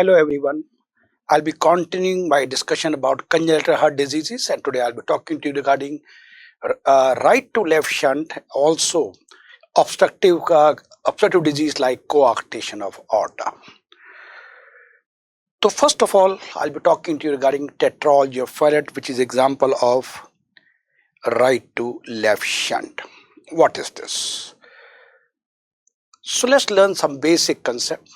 Hello everyone. I'll be continuing my discussion about congenital heart diseases, and today I'll be talking to you regarding right to left shunt, also obstructive disease like coarctation of aorta. So first of all, I'll be talking to you regarding tetralogy of Fallot, which is example of right to left shunt. What is this? So let's learn some basic concept.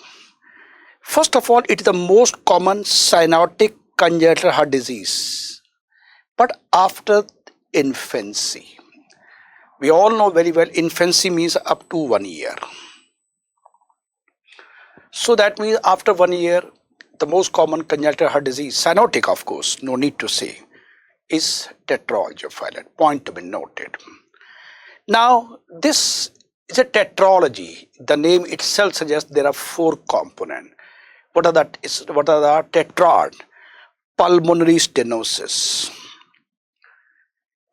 First of all, it is the most common cyanotic congenital heart disease, but after infancy. We all know very well infancy means up to 1 year. So that means after 1 year, the most common congenital heart disease, cyanotic of course, no need to say, is tetralogy of Fallot. Point to be noted. Now, this is a tetralogy. The name itself suggests there are 4 components. What are the tetrad? Pulmonary stenosis.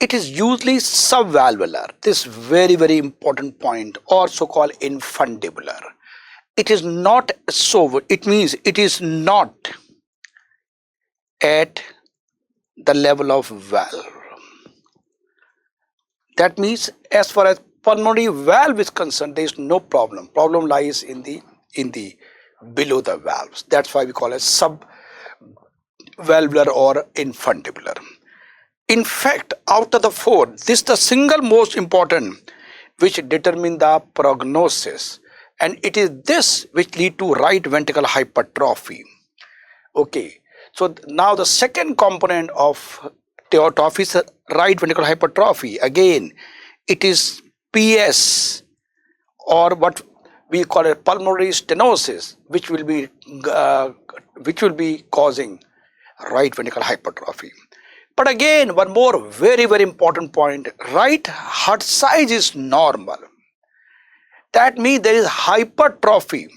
It is usually subvalvular. This very important point, also called infundibular. It is not so. It means it is not at the level of valve. That means as far as pulmonary valve is concerned, there is no problem. Problem lies in the below the valves. That's why we call it subvalvular or infundibular. In fact, out of the 4, this is the single most important which determine the prognosis, and it is this which lead to right ventricle hypertrophy. Okay, so now the second component of aortophy is right ventricle hypertrophy. Again, it is PS, or what we call it pulmonary stenosis, which will be causing right ventricle hypertrophy. But again, one more very important point, right heart size is normal. That means there is hypertrophy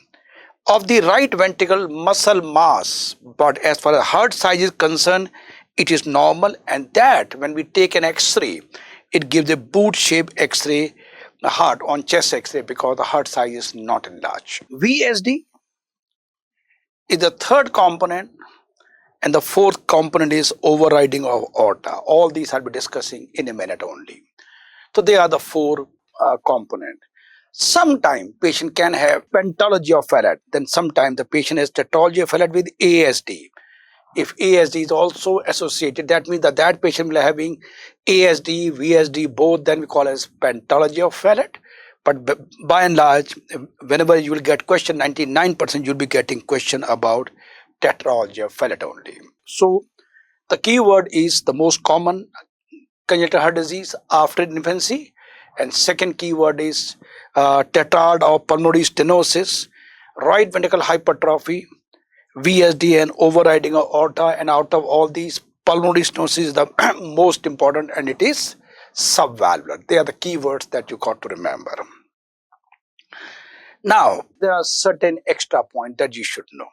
of the right ventricle muscle mass, but as far as heart size is concerned, it is normal, and that when we take an X-ray, it gives a boot shape X-ray, the heart on chest X-ray, because the heart size is not enlarged. VSD is the third component, and the fourth component is overriding of aorta. All these I'll be discussing in a minute only. So they are the 4 components. Sometimes patient can have pentalogy of Fallot, then sometimes the patient has tetralogy of Fallot with ASD. If ASD is also associated, that means that patient will having ASD, VSD both, then we call as pentalogy of Fallot. But by and large, whenever you will get question, 99% you'll be getting question about tetralogy of Fallot only. So the key word is the most common congenital heart disease after infancy, and second key word is tetrad or pulmonary stenosis, right ventricle hypertrophy, VSD, and overriding of aorta. And out of all these, pulmonary stenosis is the most important, and it is subvalvular. They are the key words that you got to remember. Now, there are certain extra points that you should know.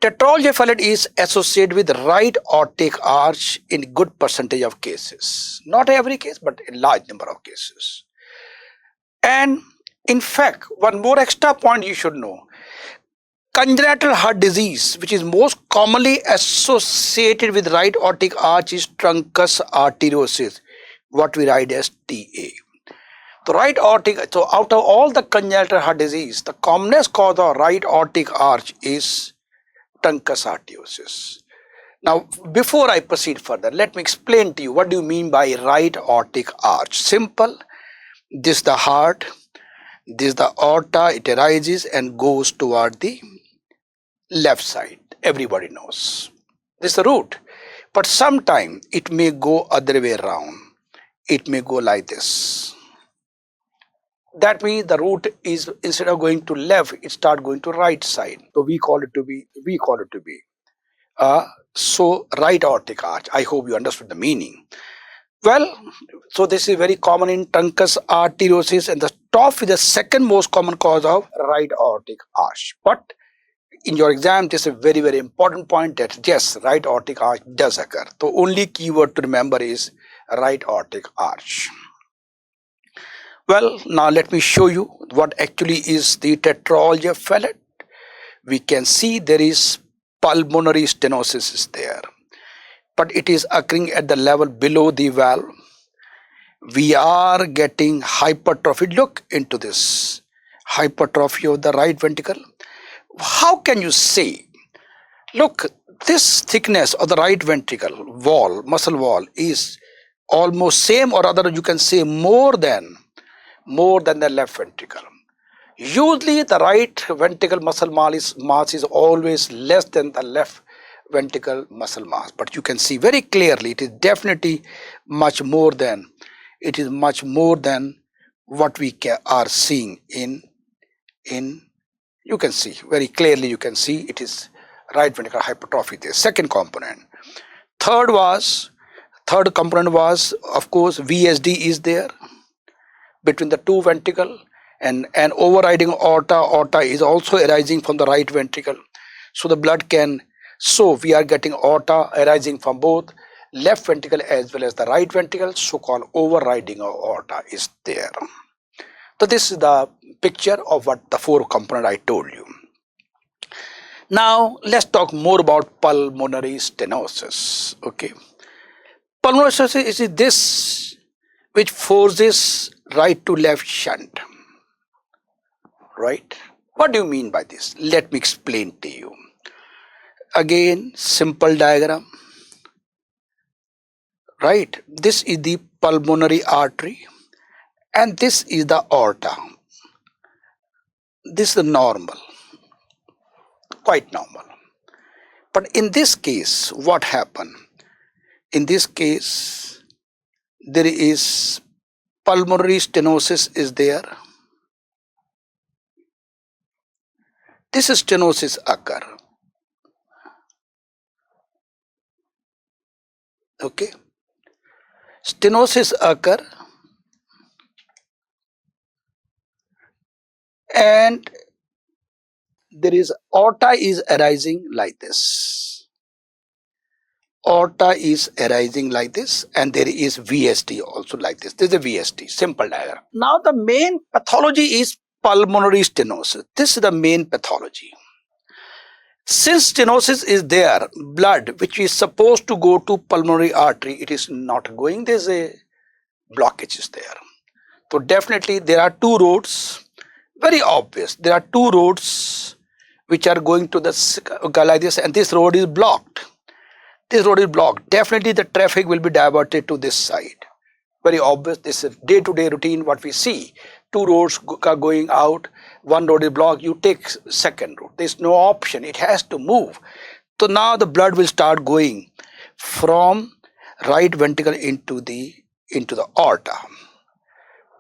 Tetralogy of Fallot is associated with right aortic arch in good percentage of cases. Not every case, but a large number of cases. And in fact, one more extra point you should know. Congenital heart disease, which is most commonly associated with right aortic arch, is truncus arteriosus, what we write as TA. The right aortic, so out of all the congenital heart disease, the commonest cause of right aortic arch is truncus arteriosus. Now, before I proceed further, let me explain to you what do you mean by right aortic arch. Simple. This is the heart, this is the aorta, it arises and goes toward the left side. Everybody knows. This is the root. But sometimes it may go other way around. It may go like this. That means the root is, instead of going to left, it start going to right side. So we call it to be so right aortic arch. I hope you understood the meaning. Well, so this is very common in truncus arteriosus, and the top is the second most common cause of right aortic arch. But in your exam, this is a very important point, that yes, right aortic arch does occur. The only keyword to remember is right aortic arch. Well, now let me show you what actually is the tetralogy of Fallot. We can see there is pulmonary stenosis is there, but it is occurring at the level below the valve. We are getting hypertrophy. Look into this hypertrophy of the right ventricle. How can you say? Look, this thickness of the right ventricle wall, muscle wall, is almost same, or rather you can say more than the left ventricle. Usually the right ventricle muscle mass is always less than the left ventricle muscle mass, but you can see very clearly it is definitely much more than what we are seeing in you can see very clearly, you can see it is right ventricular hypertrophy there. Second component. Third component was, of course, VSD is there between the two ventricle, and an overriding aorta is also arising from the right ventricle. So the blood can, so we are getting aorta arising from both left ventricle as well as the right ventricle, so-called overriding aorta is there. So this is the picture of what the four component I told you. Now let's talk more about pulmonary stenosis. Okay, pulmonary stenosis is this which forces right to left shunt. Right? What do you mean by this? Let me explain to you. Again, simple diagram. Right? This is the pulmonary artery and this is the aorta. This is the normal, quite normal. But in this case, what happened? In this case, there is pulmonary stenosis is there. This stenosis occur. Okay. Stenosis occur and there is aorta is arising like this. Aorta is arising like this and there is VSD also like this. This is a VSD, simple diagram. Now the main pathology is pulmonary stenosis. This is the main pathology. Since stenosis is there, blood which is supposed to go to pulmonary artery, it is not going. There is a blockage is there. So definitely there are two roads, very obvious. There are two roads which are going to the like this, and this road is blocked. This road is blocked. Definitely the traffic will be diverted to this side. Very obvious. This is day-to-day routine what we see. Two roads are going out, one road is blocked, you take second road. There is no option, it has to move. So now the blood will start going from right ventricle into the aorta.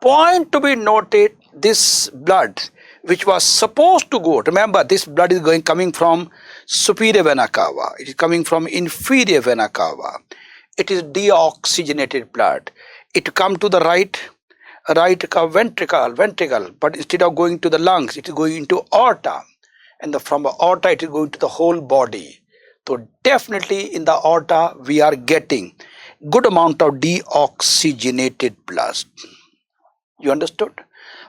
Point to be noted, this blood which was supposed to go, remember this blood is coming from superior vena cava, it is coming from inferior vena cava. It is deoxygenated blood. It come to the right ventricle, but instead of going to the lungs, it is going into aorta, and from the aorta it is going to the whole body. So definitely in the aorta we are getting good amount of deoxygenated blood. You understood?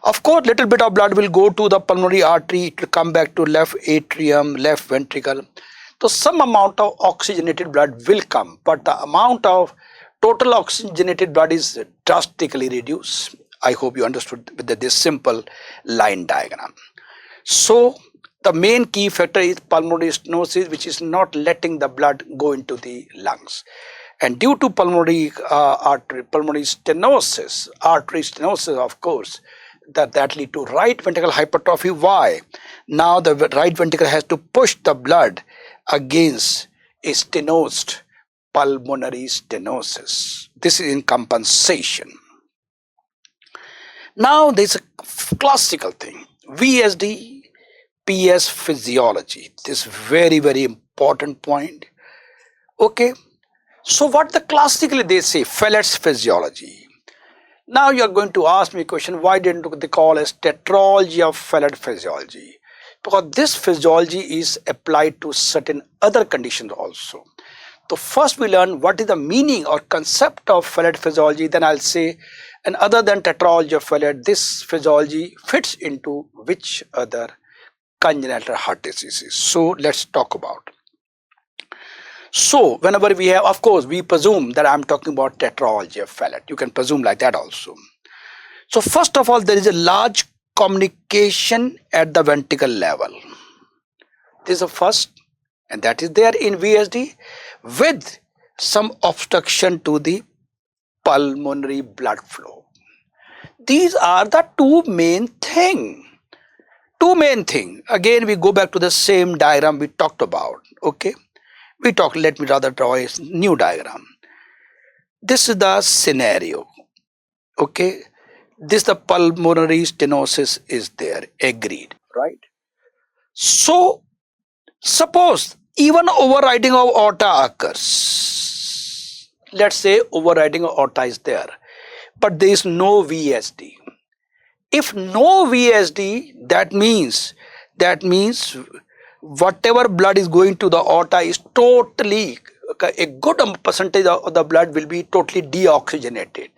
Of course, little bit of blood will go to the pulmonary artery, it will come back to left atrium, left ventricle. So some amount of oxygenated blood will come, but the amount of total oxygenated blood is drastically reduced. I hope you understood with this simple line diagram. So the main key factor is pulmonary stenosis, which is not letting the blood go into the lungs. And due to pulmonary stenosis, artery stenosis, of course, that lead to right ventricular hypertrophy. Why? Now the right ventricle has to push the blood against a stenosed pulmonary stenosis. This is in compensation. Now there is a classical thing, VSD, PS physiology. This very, very important point. Okay. So what classically they say, Fellett's physiology. Now you are going to ask me a question, why didn't they call as tetralogy of Fellett physiology? Because this physiology is applied to certain other conditions also. So first we learn what is the meaning or concept of Fellett physiology, then I'll say, and other than tetralogy of Fellett, this physiology fits into which other congenital heart diseases. So let's talk about. So whenever we have, of course, we presume that I'm talking about tetralogy of Fallot. You can presume like that also. So first of all, there is a large communication at the ventricle level. This is the first, and that is there in VSD with some obstruction to the pulmonary blood flow. These are the two main thing. Again, we go back to the same diagram we talked about. Okay, let me rather draw a new diagram. This is the scenario. Okay, this the pulmonary stenosis is there, agreed, right? So suppose even overriding of aorta occurs. Let's say overriding of aorta is there, but there is no VSD. If no VSD, that means whatever blood is going to the aorta is totally, a good percentage of the blood will be totally deoxygenated.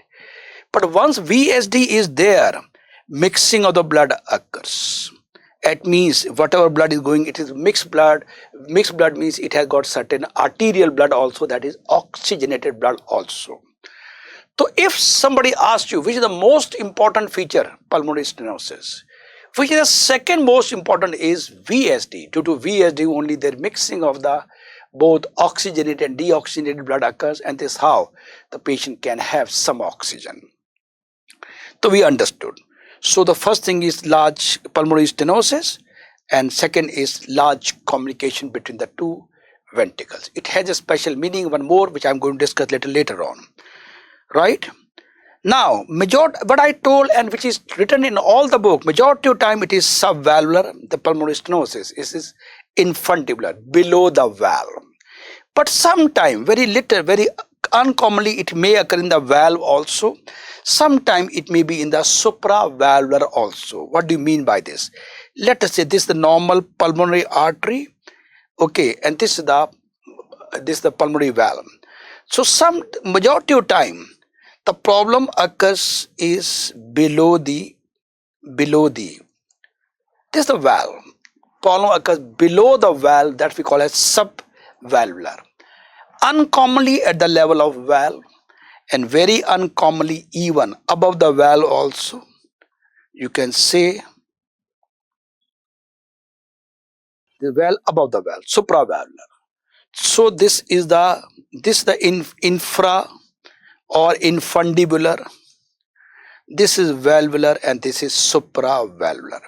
But once VSD is there, mixing of the blood occurs. It means whatever blood is going, it is mixed blood. Mixed blood means it has got certain arterial blood also, that is oxygenated blood also. So if somebody asks you which is the most important feature, pulmonary stenosis, which is the second most important is VSD. Due to VSD only the mixing of the both oxygenated and deoxygenated blood occurs, and this is how the patient can have some oxygen. So we understood. So the first thing is large pulmonary stenosis, and second is large communication between the two ventricles. It has a special meaning, one more, which I'm going to discuss later on. Right? Now, what I told and which is written in all the book, majority of time it is subvalvular, the pulmonary stenosis. It is infundibular, below the valve. But sometime, very little, very uncommonly, it may occur in the valve also. Sometime it may be in the supravalvular also. What do you mean by this? Let us say this is the normal pulmonary artery, okay, and this is the pulmonary valve. So some majority of time the problem occurs is below the this is the valve. Problem occurs below the valve, that we call as subvalvular. Uncommonly at the level of valve, and very uncommonly even above the valve also. You can say the valve above the valve, supravalvular. So this is the infra or infundibular, this is valvular, and this is supravalvular.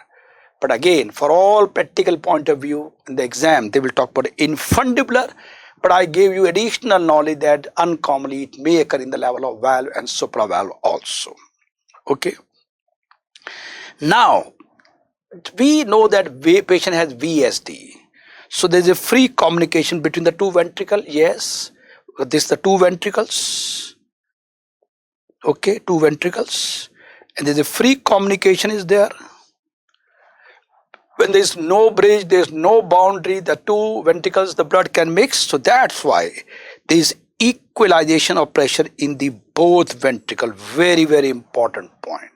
But again, for all practical point of view in the exam, they will talk about infundibular, but I gave you additional knowledge that uncommonly it may occur in the level of valve and supravalve also. Okay. Now we know that patient has VSD, so there is a free communication between the two ventricles. Yes, this is the two ventricles. Okay, two ventricles, and there is a free communication is there. When there is no bridge, there is no boundary, the two ventricles, the blood can mix. So that's why there is equalization of pressure in the both ventricle. Very, very important point.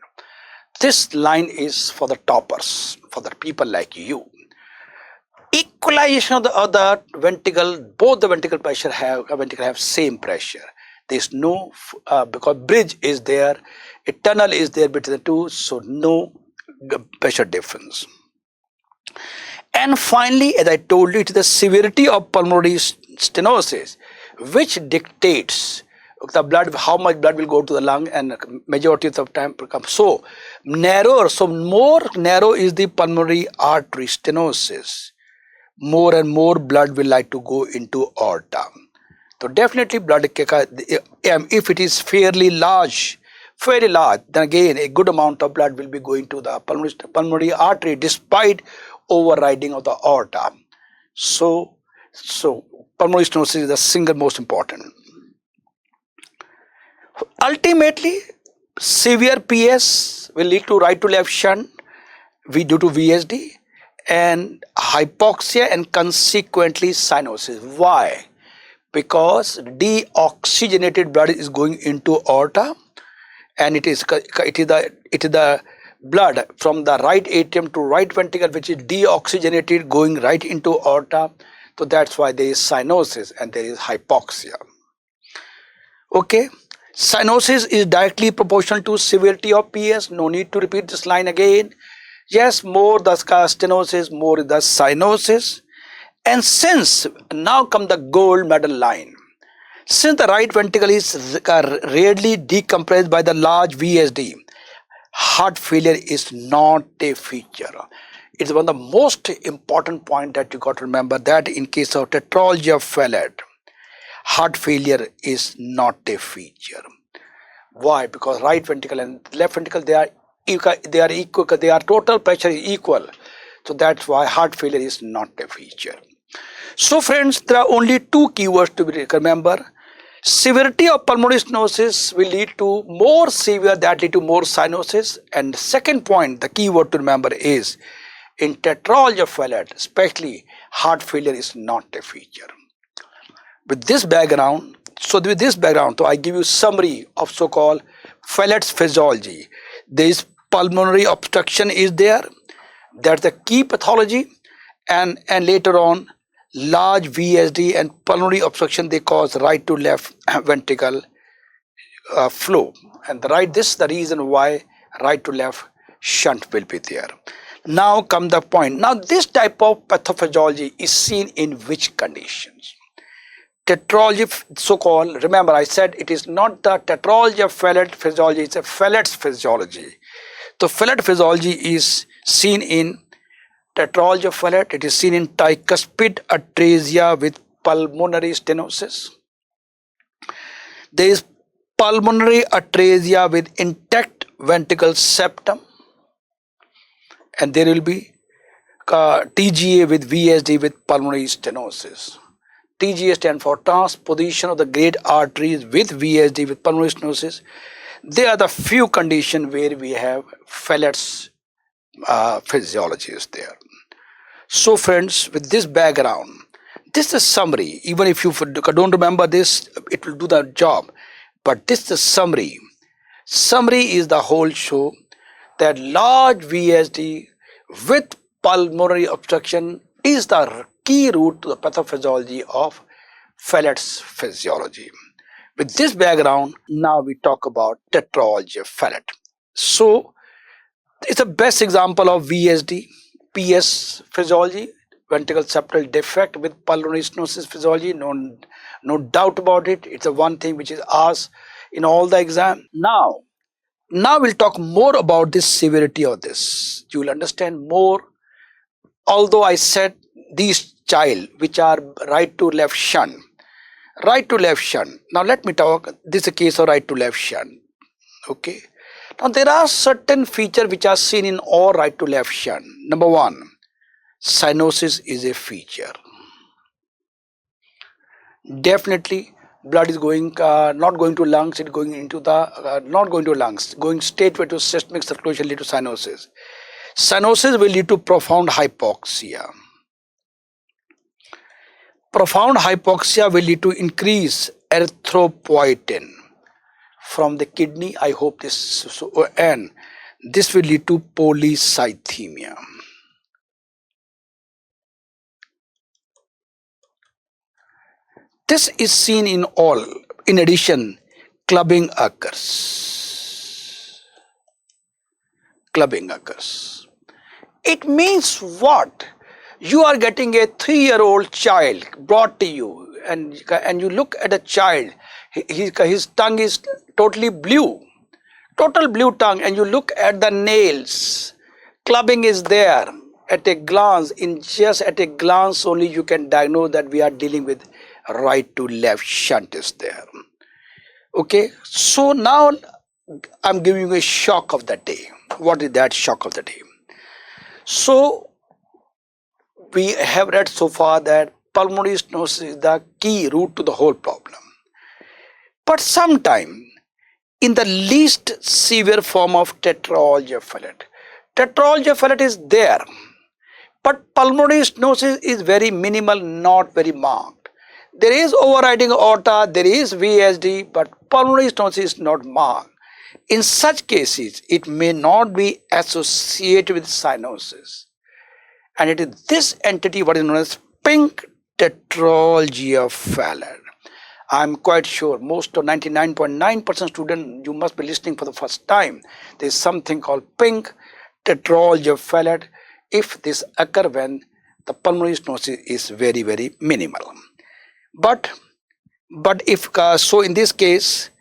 This line is for the toppers, for the people like you. Equalization of the other ventricle, both the ventricle pressure have same pressure. There is no because bridge is there, a tunnel is there between the two, so no pressure difference. And finally, as I told you, it is the severity of pulmonary stenosis which dictates the blood, how much blood will go to the lung, and majority of the time becomes so narrower. So more narrow is the pulmonary artery stenosis, more and more blood will like to go into aorta. So definitely blood, if it is fairly large, then again a good amount of blood will be going to the pulmonary artery despite overriding of the aorta. So pulmonary stenosis is the single most important. Ultimately, severe PS will lead to right to left shunt due to VSD and hypoxia and consequently cyanosis. Why? Because deoxygenated blood is going into aorta, and it is the blood from the right atrium to right ventricle which is deoxygenated going right into aorta. So that's why there is cyanosis and there is hypoxia. Okay, cyanosis is directly proportional to severity of PS. No need to repeat this line again. Yes, more the stenosis, more the cyanosis. And since now come the gold medal line. Since the right ventricle is rarely decompressed by the large VSD, heart failure is not a feature. It's one of the most important points that you got to remember, that in case of tetralogy of Fallot, heart failure is not a feature. Why? Because right ventricle and left ventricle, they are equal, their total pressure is equal. So that's why heart failure is not a feature. So friends, there are only two keywords to be remember. Severity of pulmonary stenosis will lead to more severe, that lead to more cyanosis. And second point, the keyword to remember is, in tetralogy of Fallot, especially, heart failure is not a feature. With this background, so I give you summary of so-called Fallot's physiology. There is pulmonary obstruction is there. That's the key pathology, and later on, large VSD and pulmonary obstruction, they cause right to left ventricle flow, and this is the reason why right to left shunt will be there. Now come the point. Now this type of pathophysiology is seen in which conditions? Tetralogy, so-called, remember I said it is not the tetralogy of Fallot physiology, it's a Fallot's physiology. So Fallot physiology is seen in tetralogy of Fallot. It is seen in tricuspid atresia with pulmonary stenosis. There is pulmonary atresia with intact ventricle septum, and there will be TGA with VSD with pulmonary stenosis. TGA stands for transposition of the great arteries with VSD with pulmonary stenosis. They are the few conditions where we have Fallot's physiology is there. So friends, with this background, this is a summary. Even if you don't remember this, it will do the job. But this is a summary. Summary is the whole show, that large VSD with pulmonary obstruction is the key route to the pathophysiology of Fallot's physiology. With this background, now we talk about tetralogy of Fallot. So it's the best example of VSD, PS physiology, ventricle septal defect with pulmonary stenosis physiology. No doubt about it. It's the one thing which is asked in all the exam. Now we'll talk more about this severity of this. You will understand more. Although I said these child which are right to left shunt. Right to left shunt. Now let me talk. This is a case of right to left shunt. Okay. Now there are certain features which are seen in all right to left shunt. Number one, cyanosis is a feature. Definitely, blood is going not going to lungs. It's going into the not going to lungs. Going straightway to systemic circulation lead to cyanosis. Cyanosis will lead to profound hypoxia. Profound hypoxia will lead to increased erythropoietin from the kidney. I hope this, and this will lead to polycythemia. This is seen in all. In addition, clubbing occurs. Clubbing occurs. It means what? You are getting a 3-year-old child brought to you, and you look at a child, his tongue is totally blue, total blue tongue, and you look at the nails, clubbing is there at a glance. Just at a glance only you can diagnose that we are dealing with right to left shunt is there. Okay, so now I'm giving you a shock of the day. What is that shock of the day? So we have read so far that pulmonary stenosis is the key root to the whole problem. But sometimes in the least severe form of tetralogy of Fallot, tetralogy of Fallot is there, but pulmonary stenosis is very minimal, not very marked. There is overriding aorta, there is VSD, but pulmonary stenosis is not marked. In such cases, it may not be associated with cyanosis. And it is this entity, what is known as pink tetralogy of Fallot. I'm quite sure most of 99.9% students, you must be listening for the first time. There's something called pink tetralogy of Fallot if this occur when the pulmonary stenosis is very, very minimal. But if so, in this case,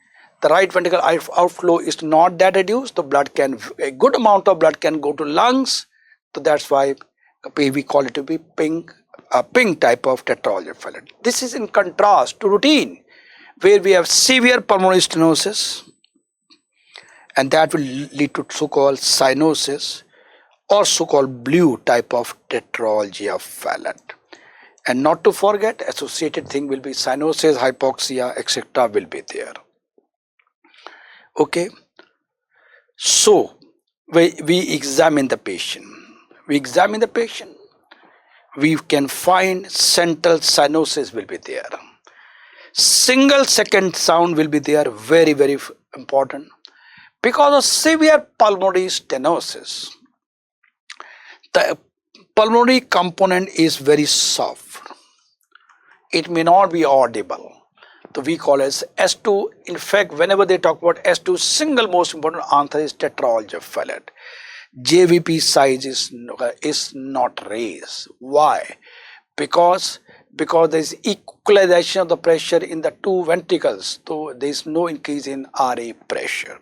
the right ventricular outflow is not that reduced. The blood can, a good amount of blood can go to lungs. So that's why we call it to be pink type of tetralogy of Fallot. This is in contrast to routine, where we have severe pulmonary stenosis, and that will lead to so-called cyanosis or so-called blue type of tetralogy of Fallot. And not to forget, associated thing will be cyanosis, hypoxia, etc. will be there. Okay. So, we examine the patient. We can find central cyanosis will be there. Single second sound will be there, very, very important. Because of severe pulmonary stenosis, the pulmonary component is very soft. It may not be audible. So we call it as S2. In fact, whenever they talk about S2, single most important answer is tetralogy of Fallot. JVP size is not raised. Why? Because there is equalization of the pressure in the two ventricles, so there is no increase in RA pressure.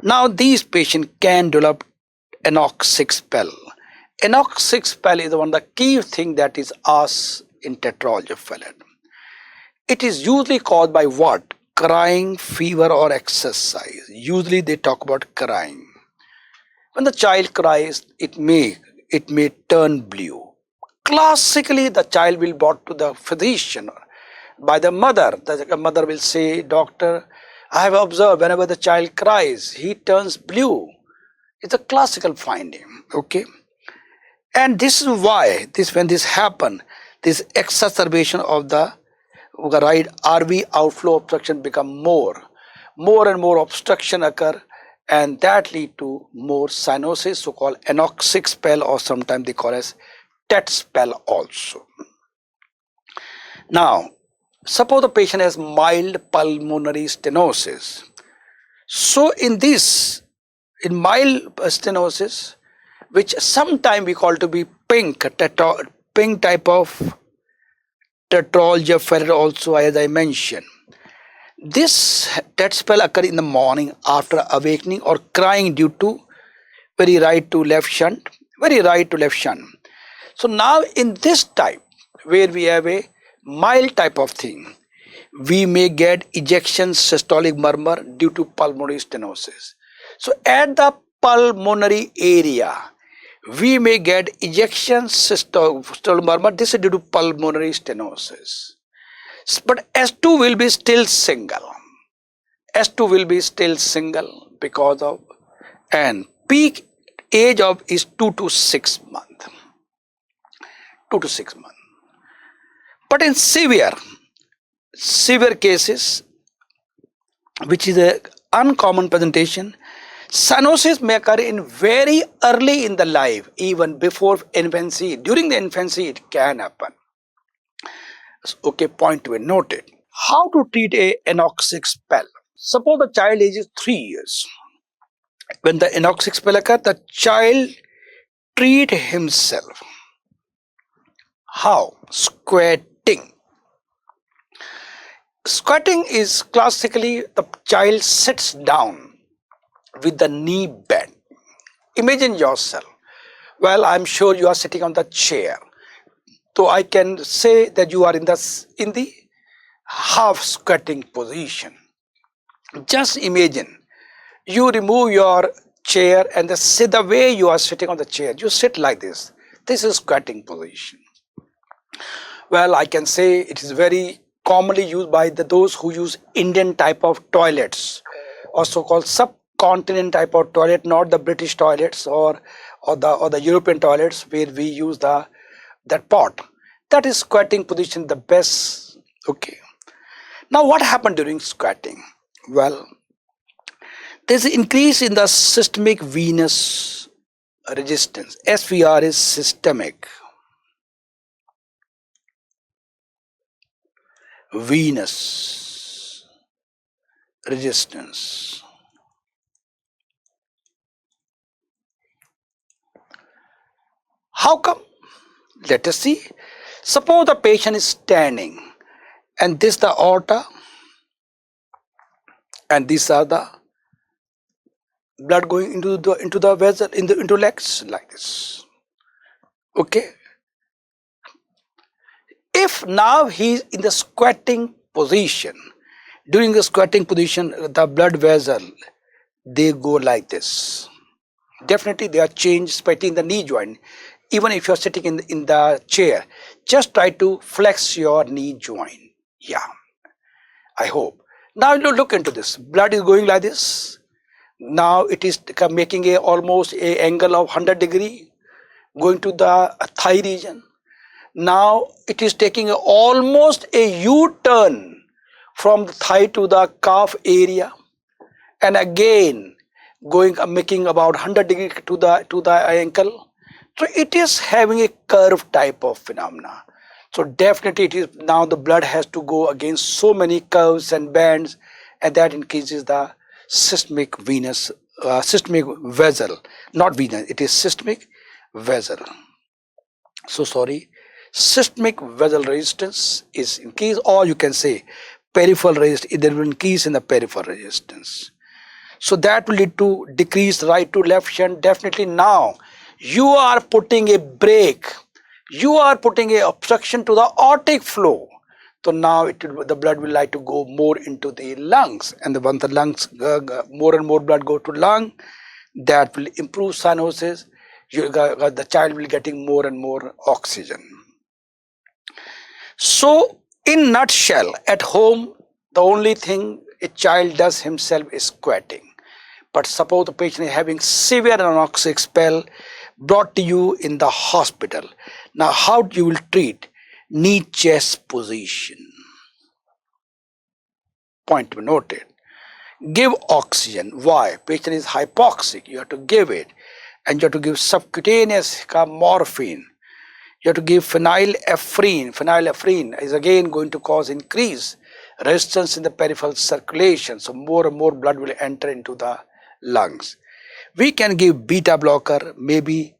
Now these patients can develop anoxic spell. Anoxic spell is one of the key things that is asked in tetralogy of Fallot. It is usually caused by what? Crying, fever or exercise. Usually they talk about crying. When the child cries, it may turn blue. Classically, the child will be brought to the physician by the mother. The mother will say, "Doctor, I have observed whenever the child cries, he turns blue." It's a classical finding. Okay. And this is why when this happen, this exacerbation of the right RV outflow obstruction become more and more obstruction occur, and that lead to more cyanosis, so-called anoxic spell, or sometimes they call as TET spell also. Now, suppose the patient has mild pulmonary stenosis. So in mild stenosis, which sometimes we call to be pink type of tetralogy of Fallot also, as I mentioned. This TET spell occur in the morning after awakening or crying due to very right to left shunt. So now in this type, where we have a mild type of thing, we may get ejection systolic murmur due to pulmonary stenosis. So at the pulmonary area, we may get ejection systolic murmur. This is due to pulmonary stenosis. But S2 will be still single. Because of, and peak age of is 2 to 6 months. But in severe cases, which is a uncommon presentation, cyanosis may occur in very early in the life, even before infancy. During the infancy, it can happen. Okay, point to be noted. How to treat a anoxic spell? Suppose the child age is 3 years. When the anoxic spell occurs, the child treat himself. How? Squatting. Squatting is classically the child sits down with the knee bent. Imagine yourself. Well, I'm sure you are sitting on the chair. So I can say that you are in the half squatting position. Just imagine you remove your chair and the way you are sitting on the chair, you sit like this. This is squatting position. Well, I can say it is very commonly used by those who use Indian type of toilets, or so-called subcontinent type of toilet, not the British toilets or the European toilets where we use that pot. That is squatting position, the best. Okay. Now what happened during squatting? Well, there's an increase in the systemic venous resistance. SVR is systemic. venous resistance. How come? Let us see. Suppose the patient is standing and this the aorta and these are the blood going into the vessel into legs like this. Okay. If now he is in the squatting position, during the squatting position, the blood vessel they go like this. Definitely they are changed, especially in the knee joint. Even if you are sitting in the chair, just try to flex your knee joint. Yeah, I hope. Now you look into this. Blood is going like this. Now it is making almost a angle of 100 degree going to the thigh region. Now it is taking almost a U-turn from the thigh to the calf area, and again going making about 100 degree to the ankle. So it is having a curve type of phenomena. So definitely it is now the blood has to go against so many curves and bands, and that increases the systemic venous systemic vessel, not venous, it is systemic vessel. So sorry, systemic vessel resistance is increased, or you can say peripheral resistance, there will increase in the peripheral resistance. So that will lead to decreased right to left shunt. Definitely now you are putting a brake, you are putting a obstruction to the aortic flow. So now the blood will like to go more into the lungs, and once the lungs more and more blood go to lung, that will improve cyanosis. The child will getting more and more oxygen. So in nutshell, at home the only thing a child does himself is squatting. But suppose the patient is having severe anoxic spell brought to you in the hospital. Now how you will treat? Knee chest position. Point to be noted. Give oxygen. Why? Patient is hypoxic. You have to give it. And you have to give subcutaneous morphine. You have to give phenylephrine. Phenylephrine is again going to cause increased resistance in the peripheral circulation. So more and more blood will enter into the lungs. We can give beta blocker, maybe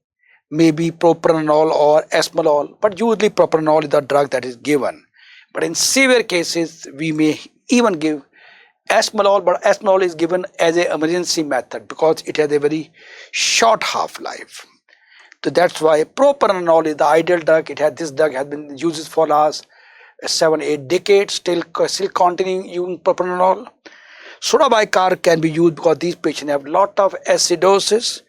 propranolol or esmolol, but usually propranolol is the drug that is given. But in severe cases, we may even give esmolol, but esmolol is given as an emergency method because it has a very short half-life. So that's why propranolol is the ideal drug. This drug has been used for last 7-8 decades, still continuing using propranolol. Soda bicarb can be used because these patients have lot of acidosis,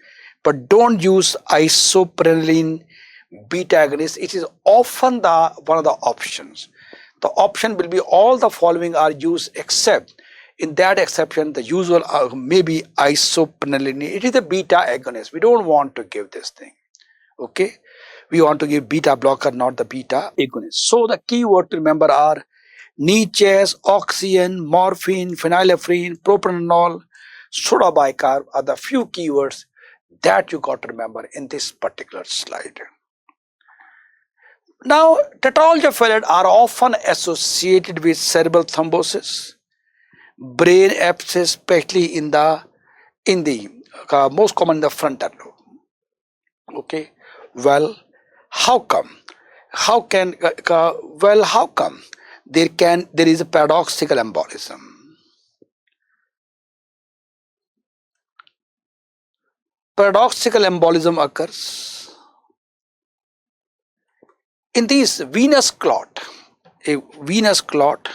but don't use isoprenaline beta agonist. It is often one of the options. The option will be all the following are used, except in that exception the usual may be isoprenaline. It is a beta agonist. We don't want to give this thing. Okay, we want to give beta blocker, not the beta agonist. So the key word to remember are knee chest, oxygen, morphine, phenylephrine, propranolol, soda bicarb are the few keywords that you got to remember in this particular slide. Now, tetralogy failure are often associated with cerebral thrombosis, brain abscess, especially in the most common in the frontal lobe. Okay, well, how come? How come there is a paradoxical embolism? Paradoxical embolism occurs in this venous clot. A venous clot,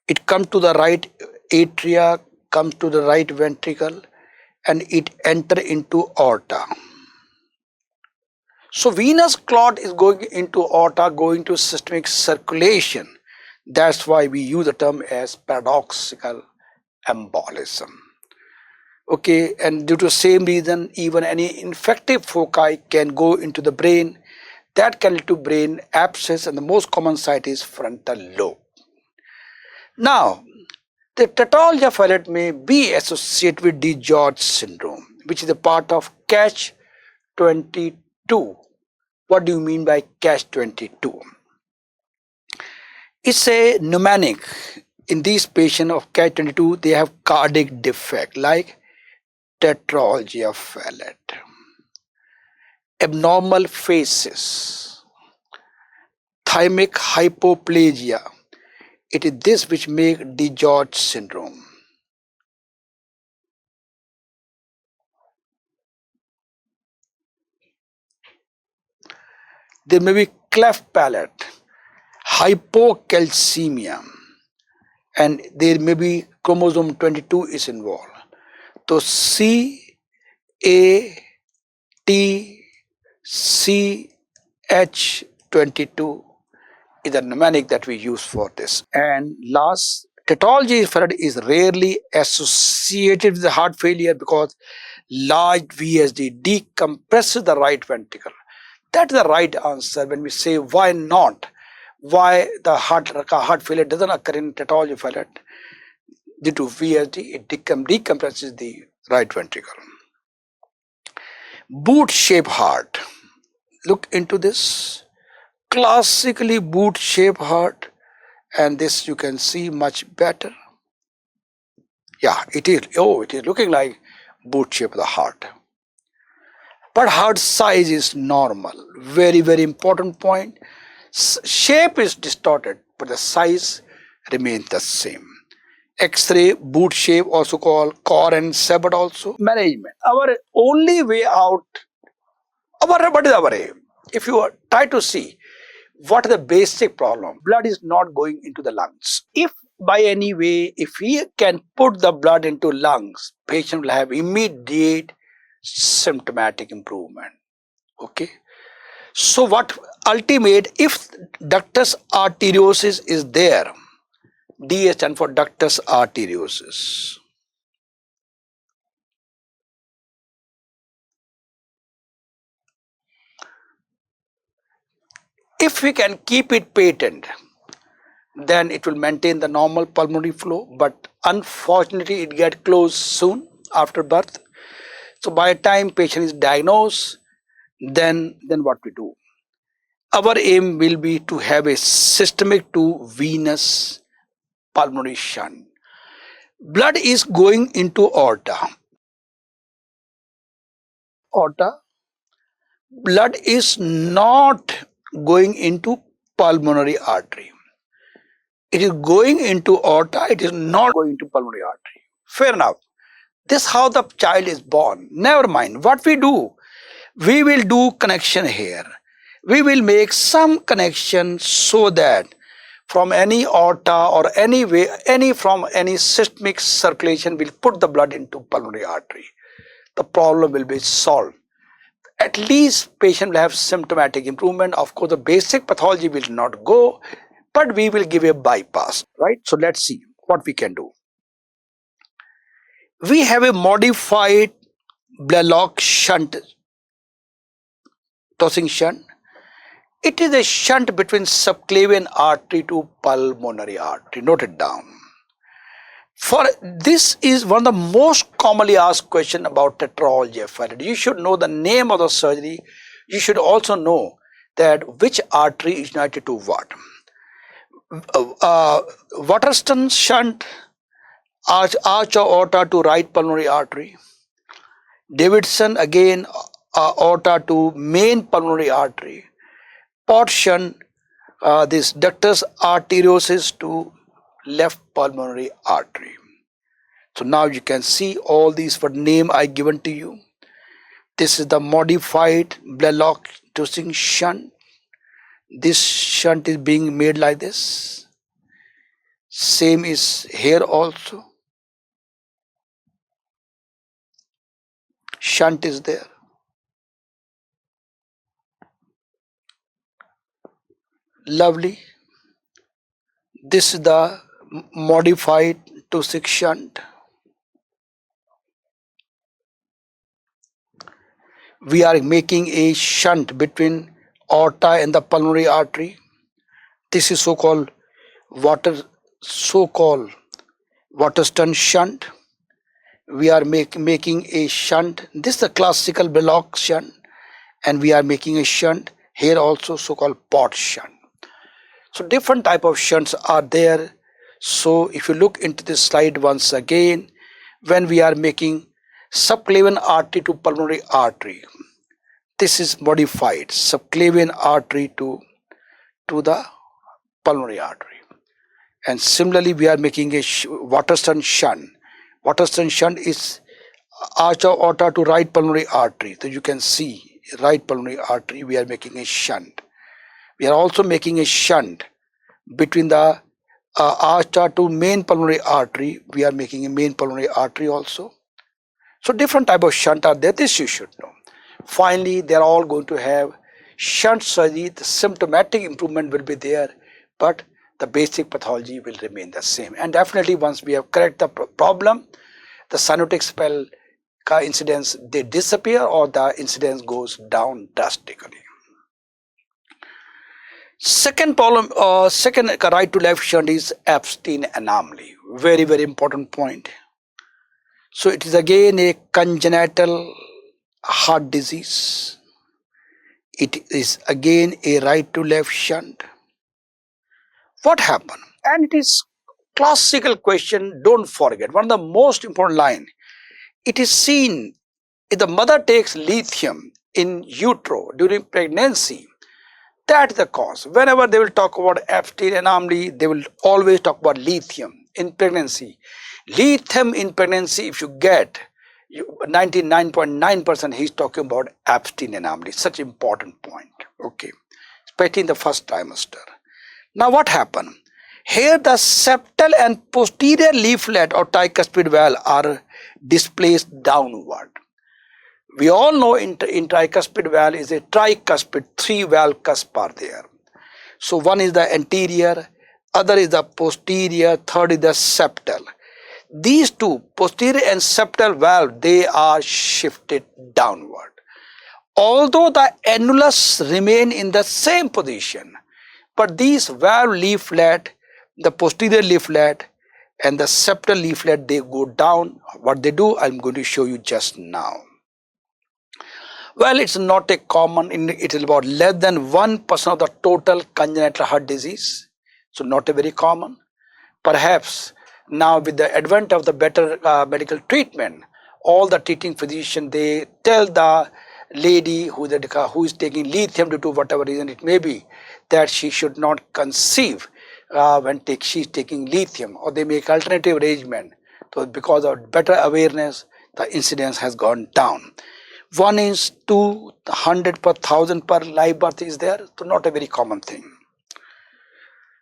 it comes to the right atria, comes to the right ventricle, and it enter into aorta. So venous clot is going into aorta, going to systemic circulation. That's why we use the term as paradoxical embolism. Okay, and due to the same reason, even any infective foci can go into the brain. That can lead to brain abscess, and the most common site is frontal lobe. Now, the tetralogy failure may be associated with DiGeorge syndrome, which is a part of catch-22. What do you mean by catch-22? It's a pneumonic. In these patients of catch 22, they have cardiac defect like tetralogy of Fallot, abnormal faces, thymic hypoplasia. It is this which makes DiGeorge syndrome. There may be cleft palate, hypocalcemia, and there may be chromosome 22 is involved. So CATCH22 is the mnemonic that we use for this. And last, tetralogy of Fallot is rarely associated with the heart failure because large VSD decompresses the right ventricle. That's the right answer when we say why not, why the heart failure doesn't occur in tetralogy of Fallot. Due to VSD, it decompresses the right ventricle. Boot-shaped heart. Look into this. Classically boot-shaped heart, and this you can see much better. Yeah, it is. Oh, it is looking like boot-shaped the heart. But heart size is normal. Very, very important point. Shape is distorted, but the size remains the same. X-ray, boot shape, also called core and sabot also. Management. Our only way out, what is our aim? If you try to see what is the basic problem, blood is not going into the lungs. If by any way, if we can put the blood into lungs, patient will have immediate symptomatic improvement. Okay. So what ultimate, if ductus arteriosus is there, D stands for ductus arteriosus. If we can keep it patent, then it will maintain the normal pulmonary flow, but unfortunately it gets closed soon after birth. So by the time patient is diagnosed, then what we do? Our aim will be to have a systemic to venous pulmonary shunt. Blood is going into aorta. Blood is not going into pulmonary artery. It is going into aorta, it is not going into pulmonary artery. Fair enough. This is how the child is born. Never mind. What we do? We will do connection here. We will make some connection so that from any aorta or any way, from any systemic circulation, will put the blood into pulmonary artery. The problem will be solved. At least patient will have symptomatic improvement. Of course, the basic pathology will not go, but we will give a bypass, right? So let's see what we can do. We have a modified Blalock shunt, tossing shunt. It is a shunt between subclavian artery to pulmonary artery. Note it down. For this is one of the most commonly asked questions about tetralogy of Fallot. You should know the name of the surgery. You should also know that which artery is united to what. Waterston shunt, arch of aorta to right pulmonary artery. Davidson again aorta to main pulmonary artery. Pot shunt, this ductus arteriosus to left pulmonary artery. So now you can see all these for name I given to you. This is the modified Blalock tossing shunt. This shunt is being made like this. Same is here also. Shunt is there. Lovely. This is the modified tossing shunt. We are making a shunt between aorta and the pulmonary artery. This is so-called Waterston shunt. We are making a shunt. This is the classical Blalock shunt, and we are making a shunt here also, so-called pot shunt. So different type of shunts are there. So if you look into this slide once again, when we are making subclavian artery to pulmonary artery, this is modified subclavian artery to the pulmonary artery. And similarly, we are making a Waterston shunt. Waterston shunt is arch of aorta to right pulmonary artery. So you can see right pulmonary artery, we are making a shunt. We are also making a shunt between the aorta to main pulmonary artery. We are making a main pulmonary artery also. So different type of shunt are there. This you should know. Finally, they are all going to have shunt surgery. The symptomatic improvement will be there, but the basic pathology will remain the same. And definitely once we have correct the problem, the cyanotic spell incidence, they disappear or the incidence goes down drastically. Second problem, second right to left shunt is Epstein anomaly. Very, very important point. So it is again a congenital heart disease. It is again a right to left shunt. What happened? And it is classical question, don't forget. One of the most important line. It is seen if the mother takes lithium in utero during pregnancy, that is the cause. Whenever they will talk about Epstein anomaly, they will always talk about lithium in pregnancy. Lithium in pregnancy, if you get 99.9%, he's talking about Epstein anomaly. Such important point. Okay, especially in the first trimester. Now what happened? Here the septal and posterior leaflet or tricuspid valve are displaced downward. We all know in tricuspid valve is a tricuspid, 3 valve cusp are there. So one is the anterior, other is the posterior, third is the septal. These two, posterior and septal valve, they are shifted downward. Although the annulus remain in the same position, but these valve leaflet, the posterior leaflet and the septal leaflet, they go down. What they do, I'm going to show you just now. Well, it's not a common, it is about less than 1% of the total congenital heart disease. So not a very common. Perhaps now with the advent of the better medical treatment, all the treating physician, they tell the lady who is taking lithium due to whatever reason it may be, that she should not conceive when she is taking lithium, or they make alternative arrangement. So because of better awareness, the incidence has gone down. 1 is 200 per 1000 per live birth is there, so not a very common thing.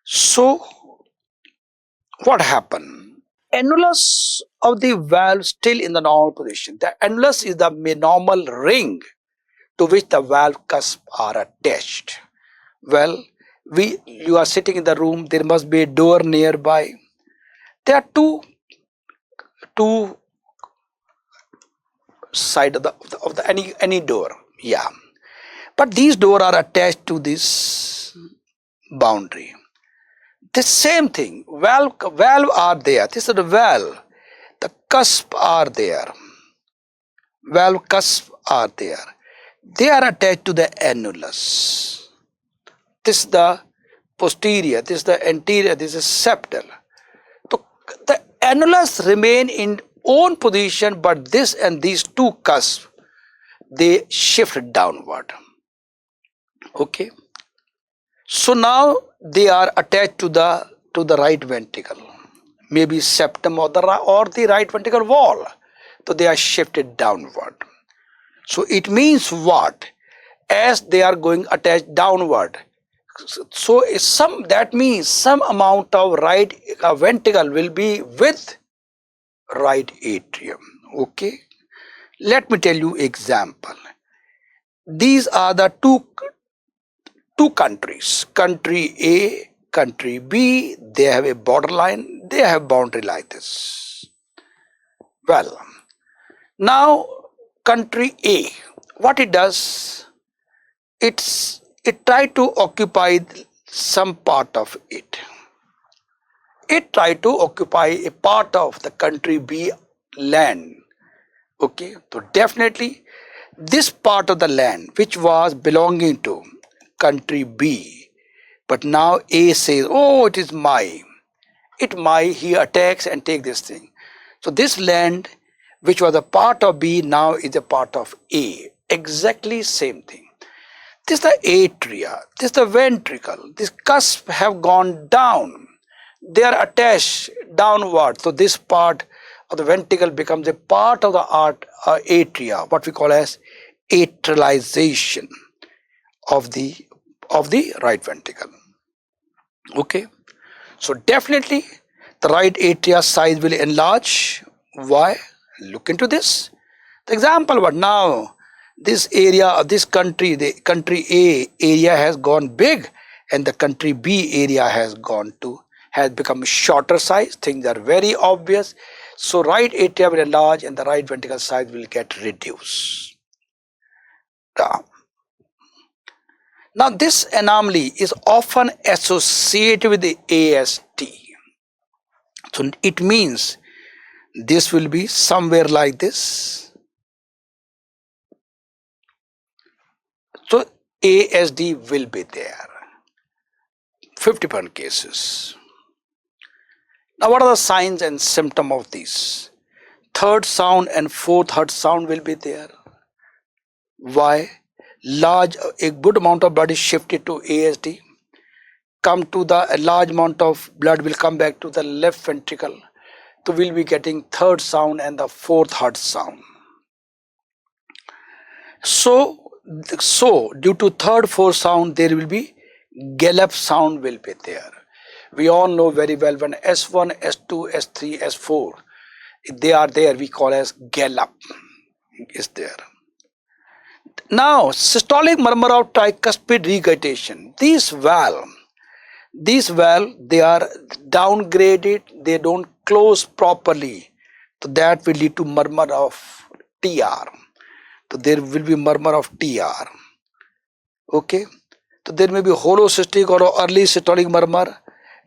So what happened? Annulus of the valve still in the normal position. The annulus is the normal ring to which the valve cusps are attached. Well, you are sitting in the room, there must be a door nearby. There are two side of the any door, yeah, but these doors are attached to this boundary. The same thing, valve are there. This is the valve, the cusp are there, valve cusp are there. They are attached to the annulus. This is the posterior, this is the anterior, this is septal. So the annulus remain in own position, but this and these two cusps, they shift downward. Okay. So now they are attached to the right ventricle, maybe septum or the right ventricle wall. So they are shifted downward. So it means what? As they are going attached downward, so that means some amount of right ventricle will be with right atrium. Okay, let me tell you example. These are the two countries, country A, country B. They have a borderline, they have boundary like this. Well, now country A, what it does, it try to occupy some part of it. It tried to occupy a part of the country B land. Okay, so definitely this part of the land which was belonging to country B, But now A says, oh, it is my. He attacks and take this thing. So this land, which was a part of B, now is a part of A. Exactly same thing. This is the atria, this is the ventricle. These cusps have gone down. They are attached downward. So this part of the ventricle becomes a part of the atria, what we call as atrialization of the right ventricle. Okay. So definitely the right atria size will enlarge. Why? Look into this. The example, but now this area of this country, the country A area has gone big and the country B area has become shorter size. Things are very obvious. So right atria will enlarge and the right ventricle size will get reduced. Now this anomaly is often associated with the AST. So it means this will be somewhere like this. So ASD will be there. 50% cases. Now what are the signs and symptoms of these? Third sound and fourth heart sound will be there. Why? A good amount of blood is shifted to ASD. A large amount of blood will come back to the left ventricle. So we'll be getting third sound and the fourth heart sound. So due to third, fourth sound, there will be gallop sound will be there. We all know very well when S1, S2, S3, S4, they are there, we call as gallop is there. Now, systolic murmur of tricuspid regurgitation. These valves, they are downgraded, they don't close properly. So that will lead to murmur of TR. So there will be murmur of TR. Okay. So there may be hollow cystic or early systolic murmur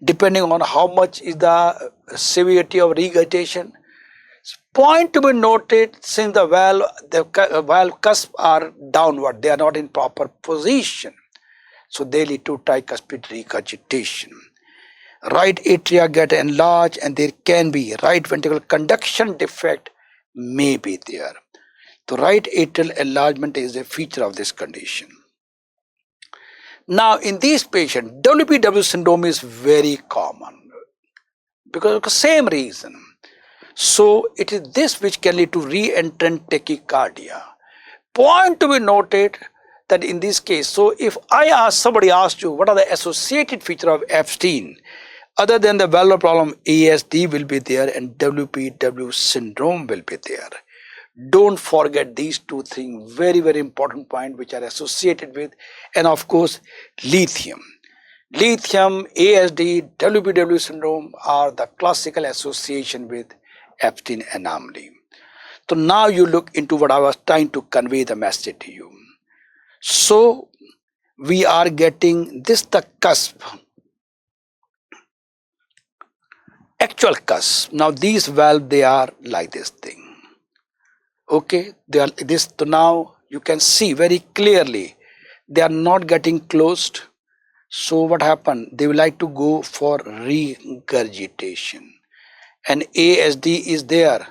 depending on how much is the severity of regurgitation. Point to be noted, since the valve cusps are downward, they are not in proper position. So they lead to tricuspid regurgitation. Right atria get enlarged and there can be right ventricular conduction defect may be there. The right atrial enlargement is a feature of this condition. Now in these patients, WPW syndrome is very common because of the same reason. So it is this which can lead to re-entrant tachycardia. Point to be noted that in this case, so if somebody asked you what are the associated features of Epstein, other than the valvular problem, ASD will be there and WPW syndrome will be there. Don't forget these two things, very, very important point which are associated with, and of course, lithium. Lithium, ASD, WPW syndrome are the classical association with Epstein anomaly. So now you look into what I was trying to convey the message to you. So we are getting this the cusp, actual cusp. Now these valves, they are like this thing. Okay, they are this. So now you can see very clearly they are not getting closed. So what happened? They would like to go for regurgitation. And ASD is there.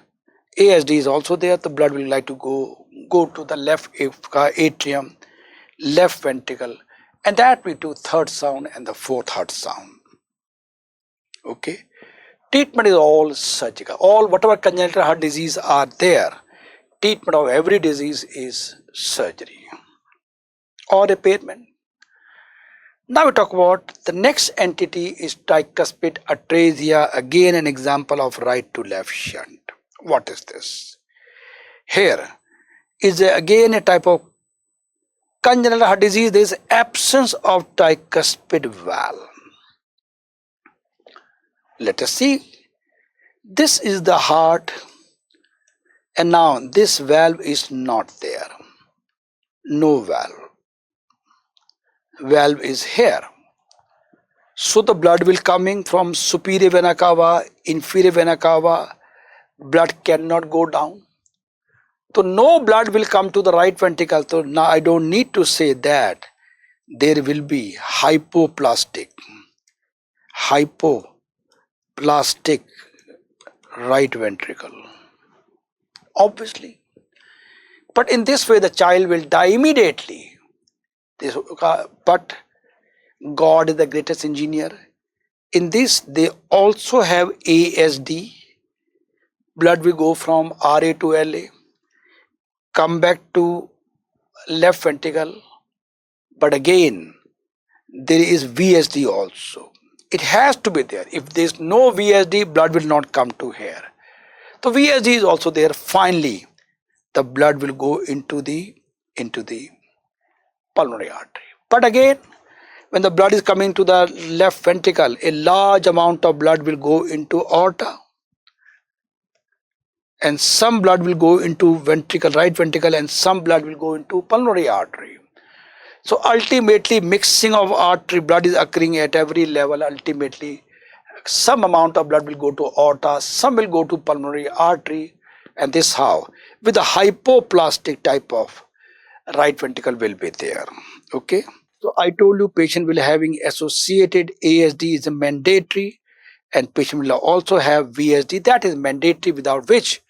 ASD is also there. The blood will like to go to the left atrium, left ventricle, and that will do third sound and the fourth heart sound. Okay. Treatment is all surgical. Whatever congenital heart disease are there, treatment of every disease is surgery or repairment. Now we talk about the next entity is tricuspid atresia, again an example of right to left shunt. What is this? Here is again a type of congenital heart disease. There is absence of tricuspid valve. Let us see. This is the heart, and now this valve is not there. No valve. Valve is here. So the blood will coming from superior vena cava, inferior vena cava. Blood cannot go down. So no blood will come to the right ventricle. So now I don't need to say that there will be hypoplastic right ventricle, obviously. But in this way, the child will die immediately. But God is the greatest engineer. In this, they also have ASD. Blood will go from RA to LA, come back to left ventricle. But again, there is VSD also. It has to be there. If there is no VSD, blood will not come to here. So VSD is also there. Finally, the blood will go into the pulmonary artery. But again, when the blood is coming to the left ventricle, a large amount of blood will go into aorta, and some blood will go into right ventricle, and some blood will go into pulmonary artery. So ultimately, mixing of artery blood is occurring at every level. Ultimately, some amount of blood will go to aorta, some will go to pulmonary artery, and this how, with a hypoplastic type of right ventricle will be there. Okay. So I told you patient will having associated ASD is a mandatory, and patient will also have VSD, that is mandatory, without which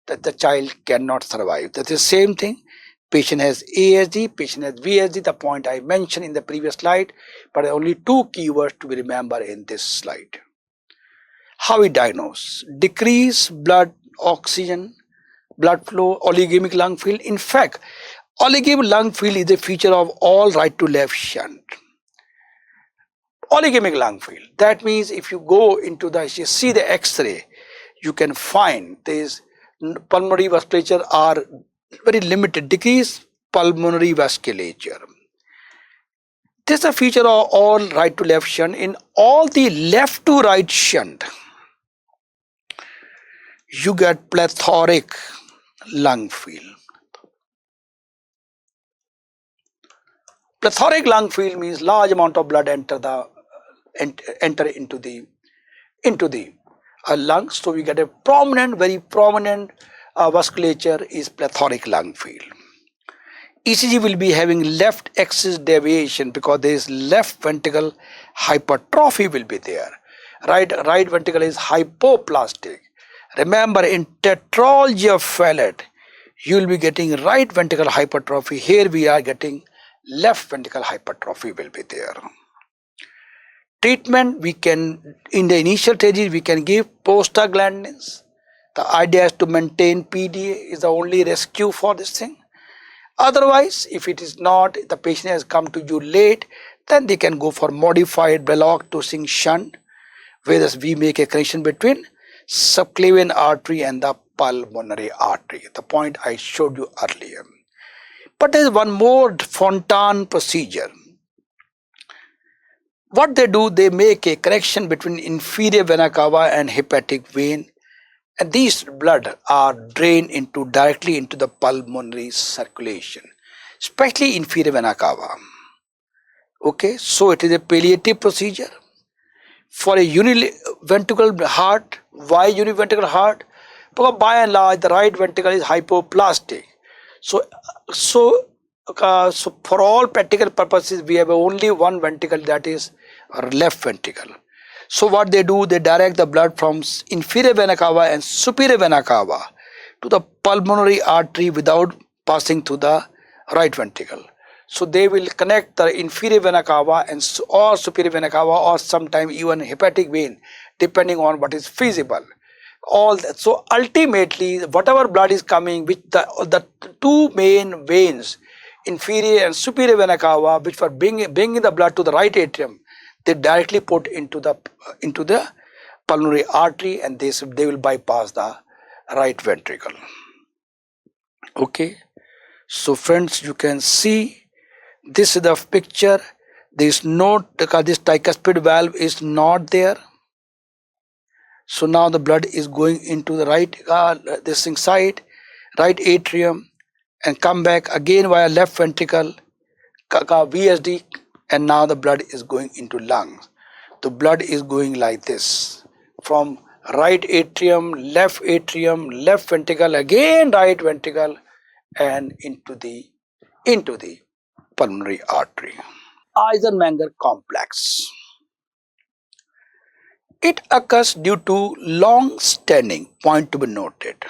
that the child cannot survive. That's the same thing. Patient has ASD, patient has VSD, the point I mentioned in the previous slide, but only two keywords to be remembered in this slide. How we diagnose? Decrease blood oxygen, blood flow, oligemic lung field. In fact, oligemic lung field is a feature of all right to left shunt. Oligemic lung field. That means if you go into if you see the X-ray, you can find these pulmonary vasculature are very limited, decreased pulmonary vasculature. This is a feature of all right to left shunt. In all the left to right shunt, you get plethoric lung field. Plethoric lung field means large amount of blood enter into the lungs. So we get a very prominent vasculature is plethoric lung field. ECG will be having left axis deviation because there is left ventricle hypertrophy will be there. Right ventricle is hypoplastic. Remember, in tetralogy of Fallot, you will be getting right ventricle hypertrophy. Here we are getting left ventricle hypertrophy will be there. Treatment, we can, in the initial stages, we can give prostaglandins. The idea is to maintain PDA is the only rescue for this thing. Otherwise, if it is not, the patient has come to you late, then they can go for modified Belloc-Tossing shunt, whereas we make a connection between subclavian artery and the pulmonary artery, the point I showed you earlier. But there is one more Fontan procedure. What they do, they make a connection between inferior vena cava and hepatic vein, and these blood are drained directly into the pulmonary circulation, especially inferior vena cava. Okay, so it is a palliative procedure. For a univentricular heart, why univentricular heart? Because by and large the right ventricle is hypoplastic. So for all practical purposes, we have only one ventricle, that is left ventricle. So what they do, they direct the blood from inferior vena cava and superior vena cava to the pulmonary artery without passing through the right ventricle. So they will connect the inferior vena cava or superior vena cava, or sometimes even hepatic vein, depending on what is feasible. All that. So ultimately, whatever blood is coming, which the two main veins, inferior and superior vena cava, which were bringing the blood to the right atrium, they directly put into the pulmonary artery, and they will bypass the right ventricle. Okay, so friends, you can see this is the picture. There is no, this tricuspid valve is not there. So now the blood is going into the right side, right atrium, and come back again via left ventricle, VSD, and now the blood is going into lungs. The blood is going like this from right atrium, left ventricle, again right ventricle, and into the pulmonary artery. Eisenmenger complex. It occurs due to long-standing, point to be noted,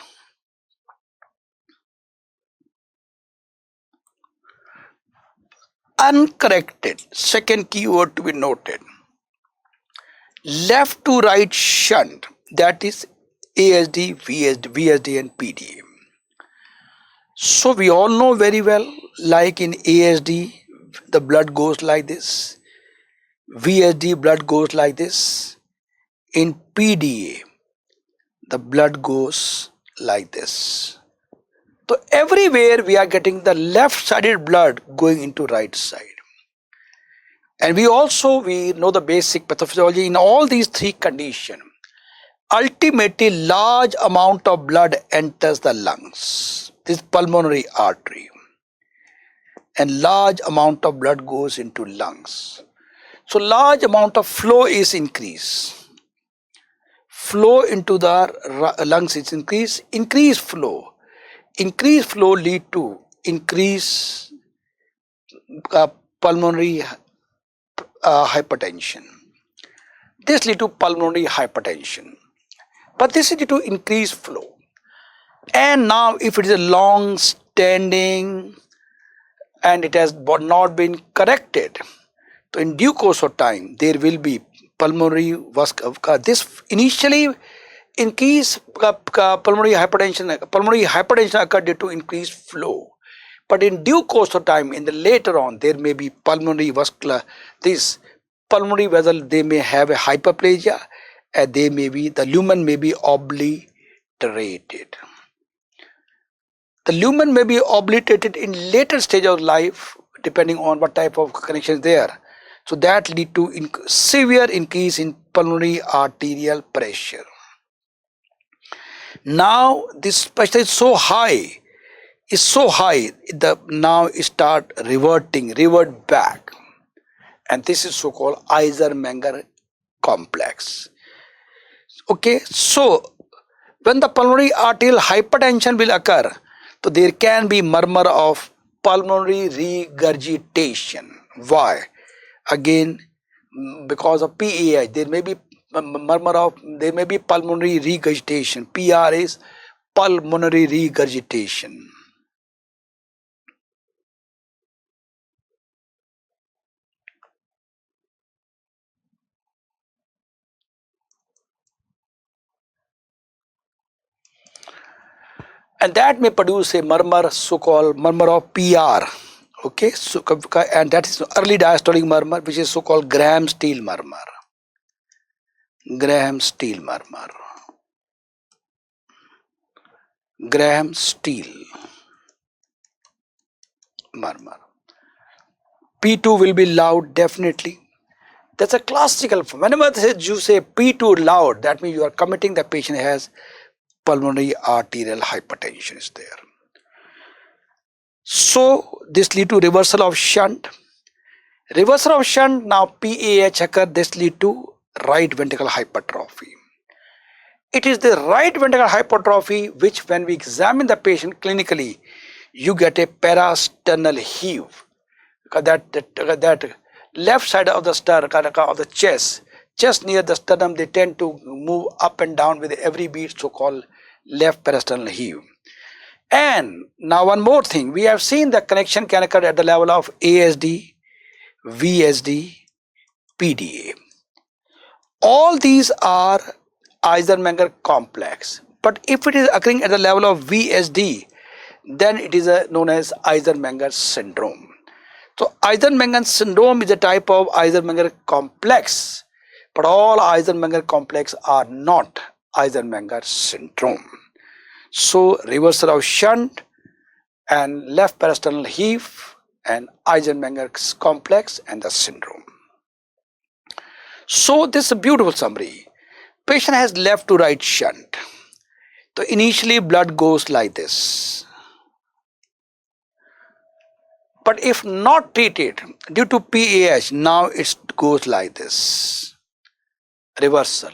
uncorrected, second keyword to be noted, left to right shunt, that is ASD, VSD and PDA. So we all know very well, like in ASD, the blood goes like this, VSD blood goes like this, in PDA, the blood goes like this. So everywhere we are getting the left-sided blood going into right side. And we know the basic pathophysiology in all these three conditions. Ultimately, large amount of blood enters the lungs, this pulmonary artery, and large amount of blood goes into lungs. So large amount of flow is increased. Flow into the lungs is increased. Increased flow lead to increased pulmonary hypertension. This lead to pulmonary hypertension. But this is due to increased flow. And now if it is a long standing and it has not been corrected, so in due course of time there will be pulmonary vascular. This initially increase pulmonary hypertension occurred due to increased flow. But in due course of time, in the later on, there may be pulmonary vascular, this pulmonary vessel, they may have a hyperplasia, and the lumen may be obliterated. The lumen may be obliterated in later stage of life, depending on what type of connection is there. So that lead to severe increase in pulmonary arterial pressure. Now this pressure is so high, now it start revert back, and this is so-called Eisenmenger complex. Okay, so when the pulmonary arterial hypertension will occur, so there can be murmur of pulmonary regurgitation. Why? Again, because of PAH, there may be pulmonary regurgitation. PR is pulmonary regurgitation. And that may produce a murmur, so-called murmur of PR. Okay, so and that is early diastolic murmur, which is so-called Graham-Steele murmur. Graham-Steele murmur. Graham-Steele murmur. P2 will be loud, definitely. That's a classical. Whenever you say P2 loud, that means you are committing the patient has pulmonary arterial hypertension is there. So this lead to reversal of shunt. Reversal of shunt, now PAH occur, this lead to right ventricle hypertrophy. It is the right ventricle hypertrophy which, when we examine the patient clinically, you get a parasternal heave. That left side of the chest near the sternum, they tend to move up and down with every beat, so-called left parasternal heave. And now one more thing, we have seen the connection can occur at the level of ASD, VSD, PDA. All these are Eisenmenger complex. But if it is occurring at the level of VSD, then it is known as Eisenmenger syndrome. So Eisenmenger syndrome is a type of Eisenmenger complex, but all Eisenmenger complex are not Eisenmenger syndrome. So reversal of shunt and left parasternal heave and Eisenmenger complex and the syndrome. So this is a beautiful summary. Patient has left to right shunt. So initially blood goes like this. But if not treated due to PAH, now it goes like this. Reversal.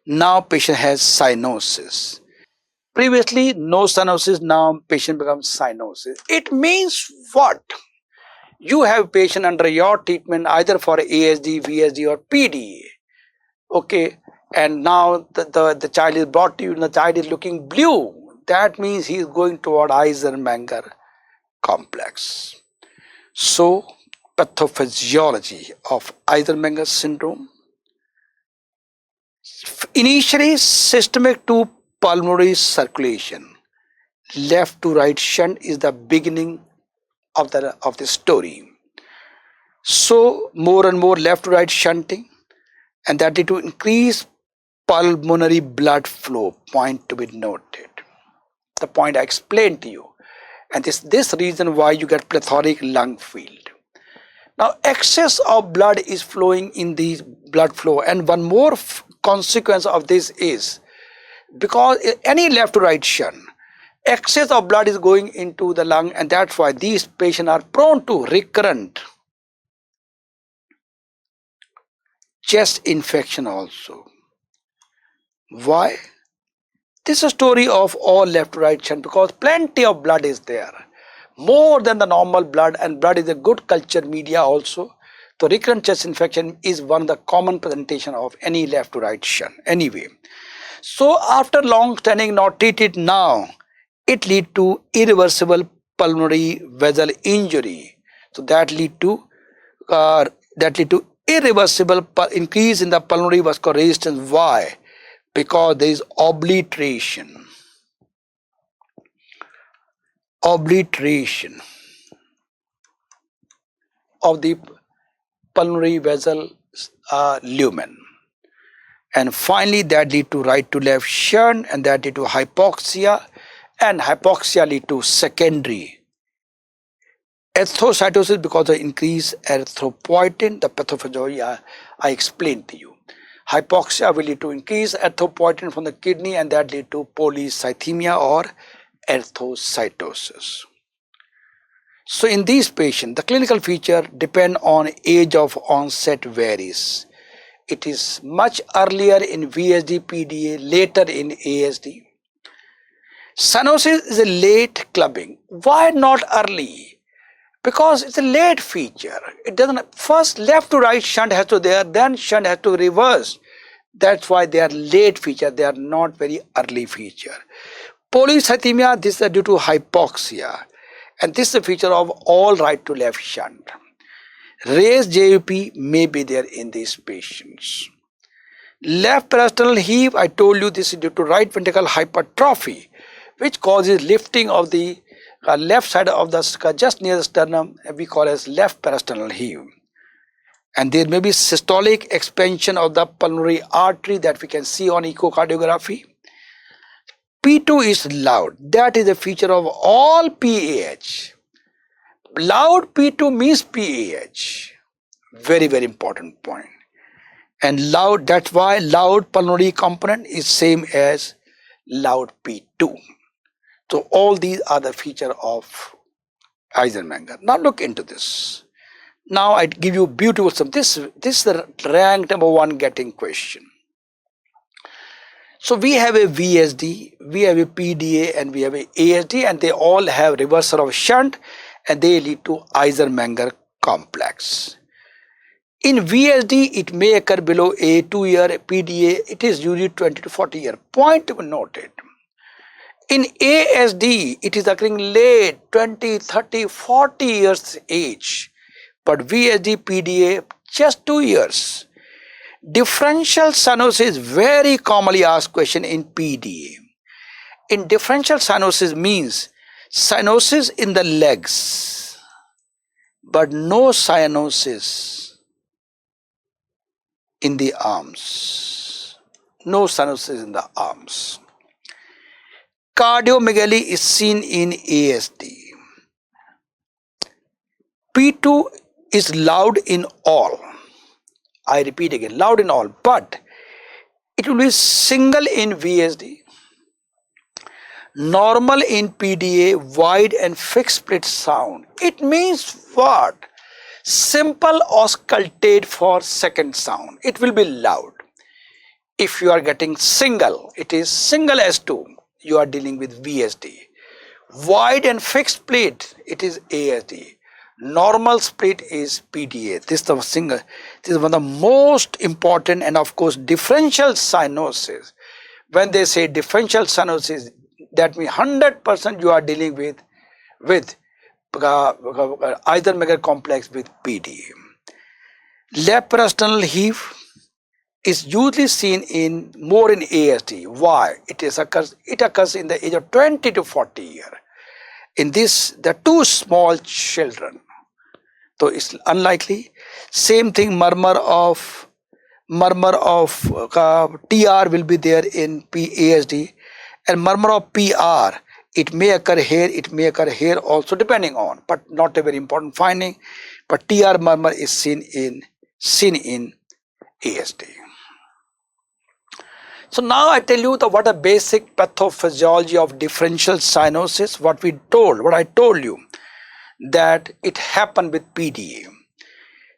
Now patient has cyanosis. Previously no cyanosis, now patient becomes cyanosis. It means what? You have patient under your treatment either for ASD, VSD or PDA. Okay, and now the child is brought to you and the child is looking blue. That means he is going toward Eisenmenger complex. So, pathophysiology of Eisenmenger syndrome. Initially systemic to pulmonary circulation. Left to right shunt is the beginning of the story. So more and more left to right shunting, and that is to increase pulmonary blood flow. Point to be noted. The point I explained to you, and this reason why you get plethoric lung field. Now excess of blood is flowing in the blood flow, and one more consequence of this is because any left to right shunt, excess of blood is going into the lung, and that's why these patients are prone to recurrent chest infection also. Why? This is a story of all left to right shunt because plenty of blood is there, more than the normal blood, and blood is a good culture media also. So recurrent chest infection is one of the common presentation of any left to right shunt anyway. So after long standing not treated, now it lead to irreversible pulmonary vessel injury. So that lead to irreversible increase in the pulmonary vascular resistance. Why? Because there is obliteration of the pulmonary vessel lumen, and finally that lead to right to left shunt, and that lead to hypoxia, and hypoxia lead to secondary erythrocytosis because of increased erythropoietin. The pathophysiology I explained to you. Hypoxia will lead to increased erythropoietin from the kidney, and that lead to polycythemia or erythrocytosis. So in these patients, the clinical feature depend on age of onset varies. It is much earlier in VSD, PDA, later in ASD. Cyanosis is a late clubbing. Why not early? Because it's a late feature. It doesn't, first left to right shunt has to there, then shunt has to reverse. That's why they are late feature. They are not very early feature. Polycythemia, this is due to hypoxia, and this is a feature of all right to left shunt. Raised JUP may be there in these patients. Left parasternal heave, I told you this is due to right ventricle hypertrophy, which causes lifting of the left side of the just near the sternum, we call as left parasternal heave. And there may be systolic expansion of the pulmonary artery that we can see on echocardiography. P2 is loud. That is a feature of all PAH. Loud P2 means PAH. Very, very important point. And loud, that's why loud pulmonary component is same as loud P2. So all these are the feature of Eisenmenger. Now look into this. Now I give you beautiful stuff. This is the rank number 1 getting question. So we have a VSD, we have a PDA, and we have a ASD, and they all have reversal of shunt, and they lead to Eisenmenger complex. In VSD, it may occur below a 2-year, PDA, it is usually 20 to 40 year. Point to be noted. In ASD, it is occurring late, 20, 30, 40 years age, but VSD, PDA, just 2 years. Differential cyanosis, very commonly asked question in PDA. In differential cyanosis means cyanosis in the legs, but no cyanosis in the arms. No cyanosis in the arms. Cardiomegaly is seen in ASD. P2 is loud in all. I repeat again, loud in all, but it will be single in VSD, normal in PDA, wide and fixed split sound. It means what? Simple auscultate for second sound. It will be loud. If you are getting single, it is single S2, you are dealing with VSD. Wide and fixed split, it is ASD. Normal split is PDA. This is one of the most important, and of course differential cyanosis. When they say differential cyanosis, that means 100% you are dealing with either mega complex with PDA. Left parasternal heave is usually seen in more in ASD. Why? It occurs in the age of 20 to 40 years. In this, the two small children. So it's unlikely. Same thing, murmur of TR will be there in ASD, and murmur of PR. It may occur here, it may occur here also, depending on, but not a very important finding. But TR murmur is seen in ASD. So now I tell you what a basic pathophysiology of differential cyanosis. What I told you, that it happened with PDA.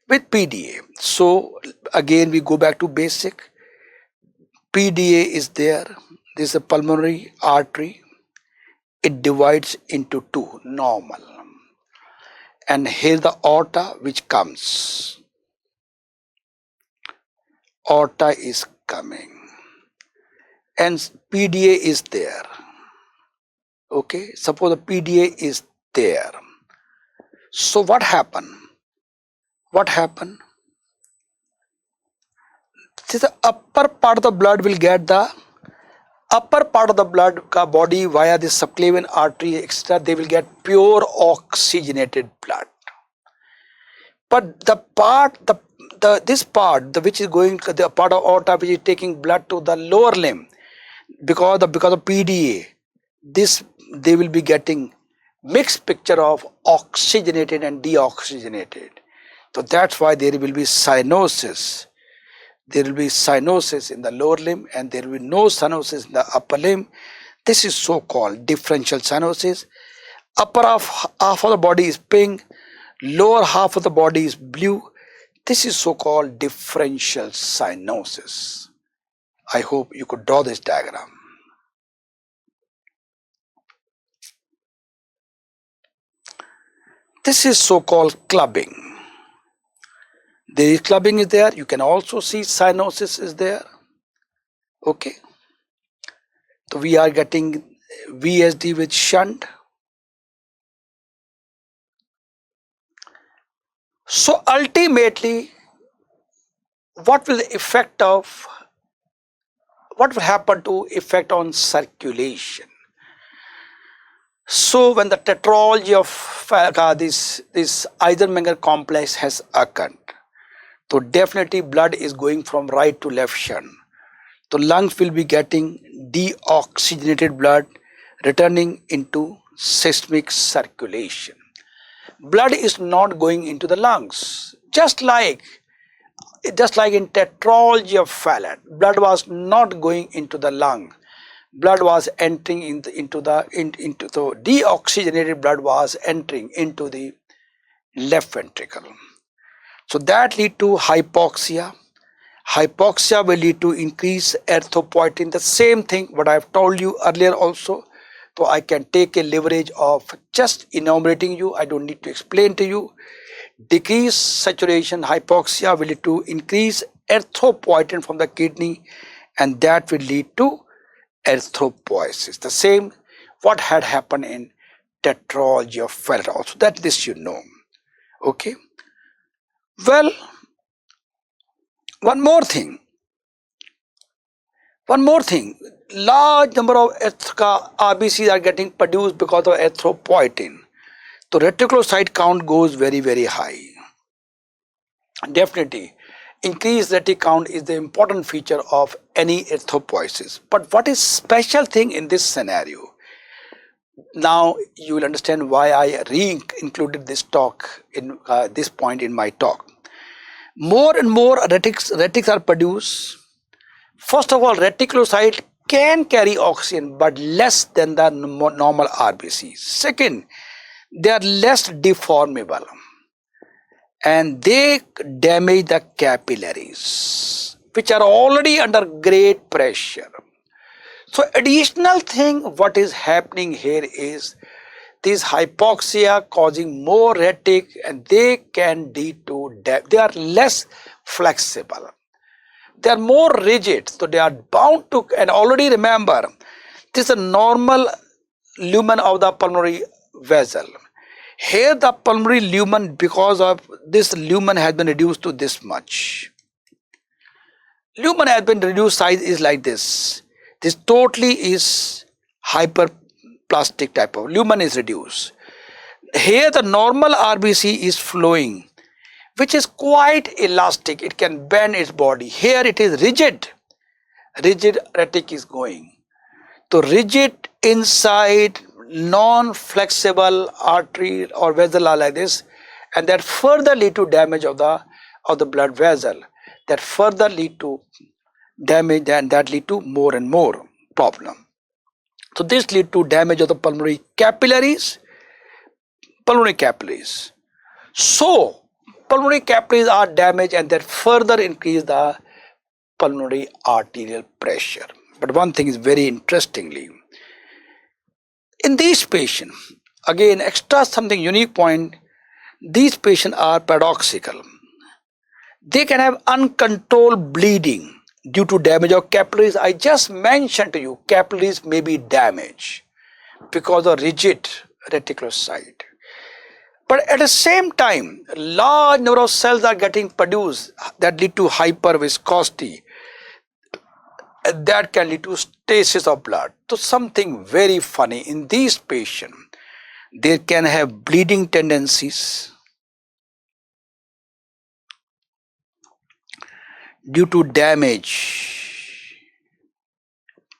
With PDA, so again we go back to basic. PDA is there. This is a pulmonary artery. It divides into two, normal. And here the aorta which comes. Aorta is coming. And PDA is there. Okay, suppose the PDA is there. So what happened? See, the upper part of the blood will get the upper part of the blood body via the subclavian artery, etc. They will get pure oxygenated blood. But the part, this part, which is going, the part of aorta which is taking blood to the lower limb, because of PDA, they will be getting mixed picture of oxygenated and deoxygenated. So that's why there will be cyanosis. There will be cyanosis in the lower limb and there will be no cyanosis in the upper limb. This is so-called differential cyanosis. Upper half of the body is pink, lower half of the body is blue. This is so-called differential cyanosis. I hope you could draw this diagram. This is so-called clubbing. There is clubbing is there. You can also see cyanosis is there. Okay. So we are getting VSD with shunt. So ultimately, what will happen to effect on circulation? So when the tetralogy of this Eisenmenger complex has occurred, so definitely blood is going from right to left shunt. So lungs will be getting deoxygenated blood returning into systemic circulation. Blood is not going into the lungs. Just like in tetralogy of Fallot, blood was not going into the lung. Blood was entering into the deoxygenated blood was entering into the left ventricle. So that lead to hypoxia. Hypoxia will lead to increased erythropoietin. The same thing what I have told you earlier also. So I can take a leverage of just enumerating you. I don't need to explain to you. Decreased saturation, hypoxia will lead to increased erythropoietin from the kidney, and that will lead to erythropoiesis. The same what had happened in tetralogy of Fallot also. That this you know. Okay. Well, one more thing. Large number of RBCs are getting produced because of erythropoietin. So reticulocyte count goes very, very high. Definitely, increased retic count is the important feature of any erythropoiesis. But what is special thing in this scenario? Now you will understand why I included this talk in this point in my talk. More and more retics are produced. First of all, reticulocyte can carry oxygen but less than the normal RBC. Second, they are less deformable and they damage the capillaries, which are already under great pressure. So additional thing what is happening here is This hypoxia causing more rhetoric, and they can lead to death. They are less flexible. They are more rigid, so they are bound to, and already remember, this is a normal lumen of the pulmonary vessel. Here the pulmonary lumen, because of this lumen has been reduced to this much. Lumen has been reduced, size is like this. This totally is hyperplastic type of lumen is reduced. Here the normal RBC is flowing, which is quite elastic. It can bend its body. Here it is rigid. Rigid rhetoric is going. So rigid inside, non-flexible artery or vessel are like this, and that further lead to damage of the blood vessel. That further lead to damage, and that lead to more and more problem. So this lead to damage of the pulmonary capillaries. So pulmonary capillaries are damaged, and that further increase the pulmonary arterial pressure. But one thing is very interestingly, in these patients, again extra something unique point, these patients are paradoxical. They can have uncontrolled bleeding due to damage of capillaries. I just mentioned to you, capillaries may be damaged because of rigid reticulocyte. But at the same time, large number of cells are getting produced that lead to hyperviscosity. That can lead to stasis of blood. So something very funny, in these patients, they can have bleeding tendencies due to damage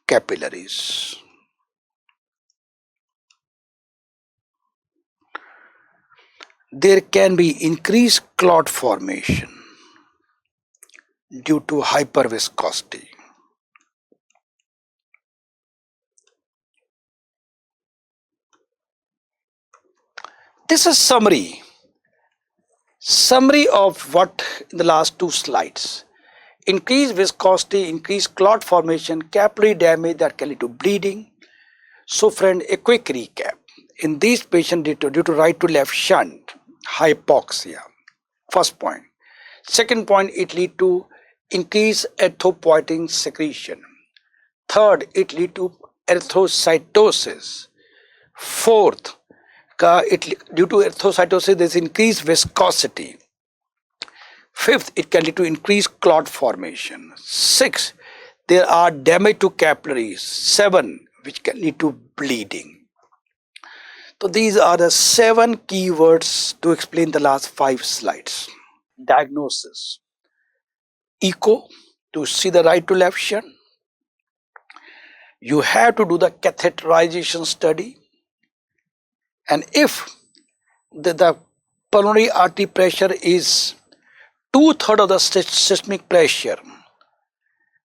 capillaries. There can be increased clot formation due to hyperviscosity. This is summary of what in the last two slides. Increased viscosity, increased clot formation, capillary damage that can lead to bleeding. So friend, a quick recap. In these patients due to right to left shunt, hypoxia. First point. Second point, it lead to increased erythropoietin secretion. Third, it lead to erythrocytosis. Fourth, due to erythrocytosis, there is increased viscosity. Fifth, it can lead to increased clot formation. Sixth, there are damage to capillaries. 7, which can lead to bleeding. So these are the 7 keywords to explain the last 5 slides. Diagnosis. Echo to see the right to left shunt. You have to do the catheterization study. And if the pulmonary artery pressure is 2/3 of the systemic pressure,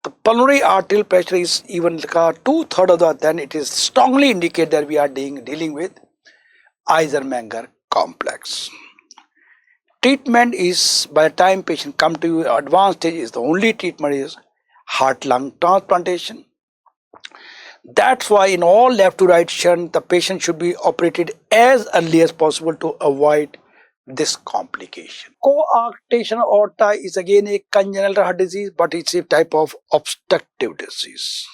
the pulmonary arterial pressure is even 2/3 of that, then it is strongly indicate that we are dealing with Eisenmenger complex. Treatment is, by the time patient come to you, advanced stage is the only treatment is heart-lung transplantation. That's why in all left to right shunt, the patient should be operated as early as possible to avoid this complication. Coarctation aorta is again a congenital heart disease, but it's a type of obstructive disease.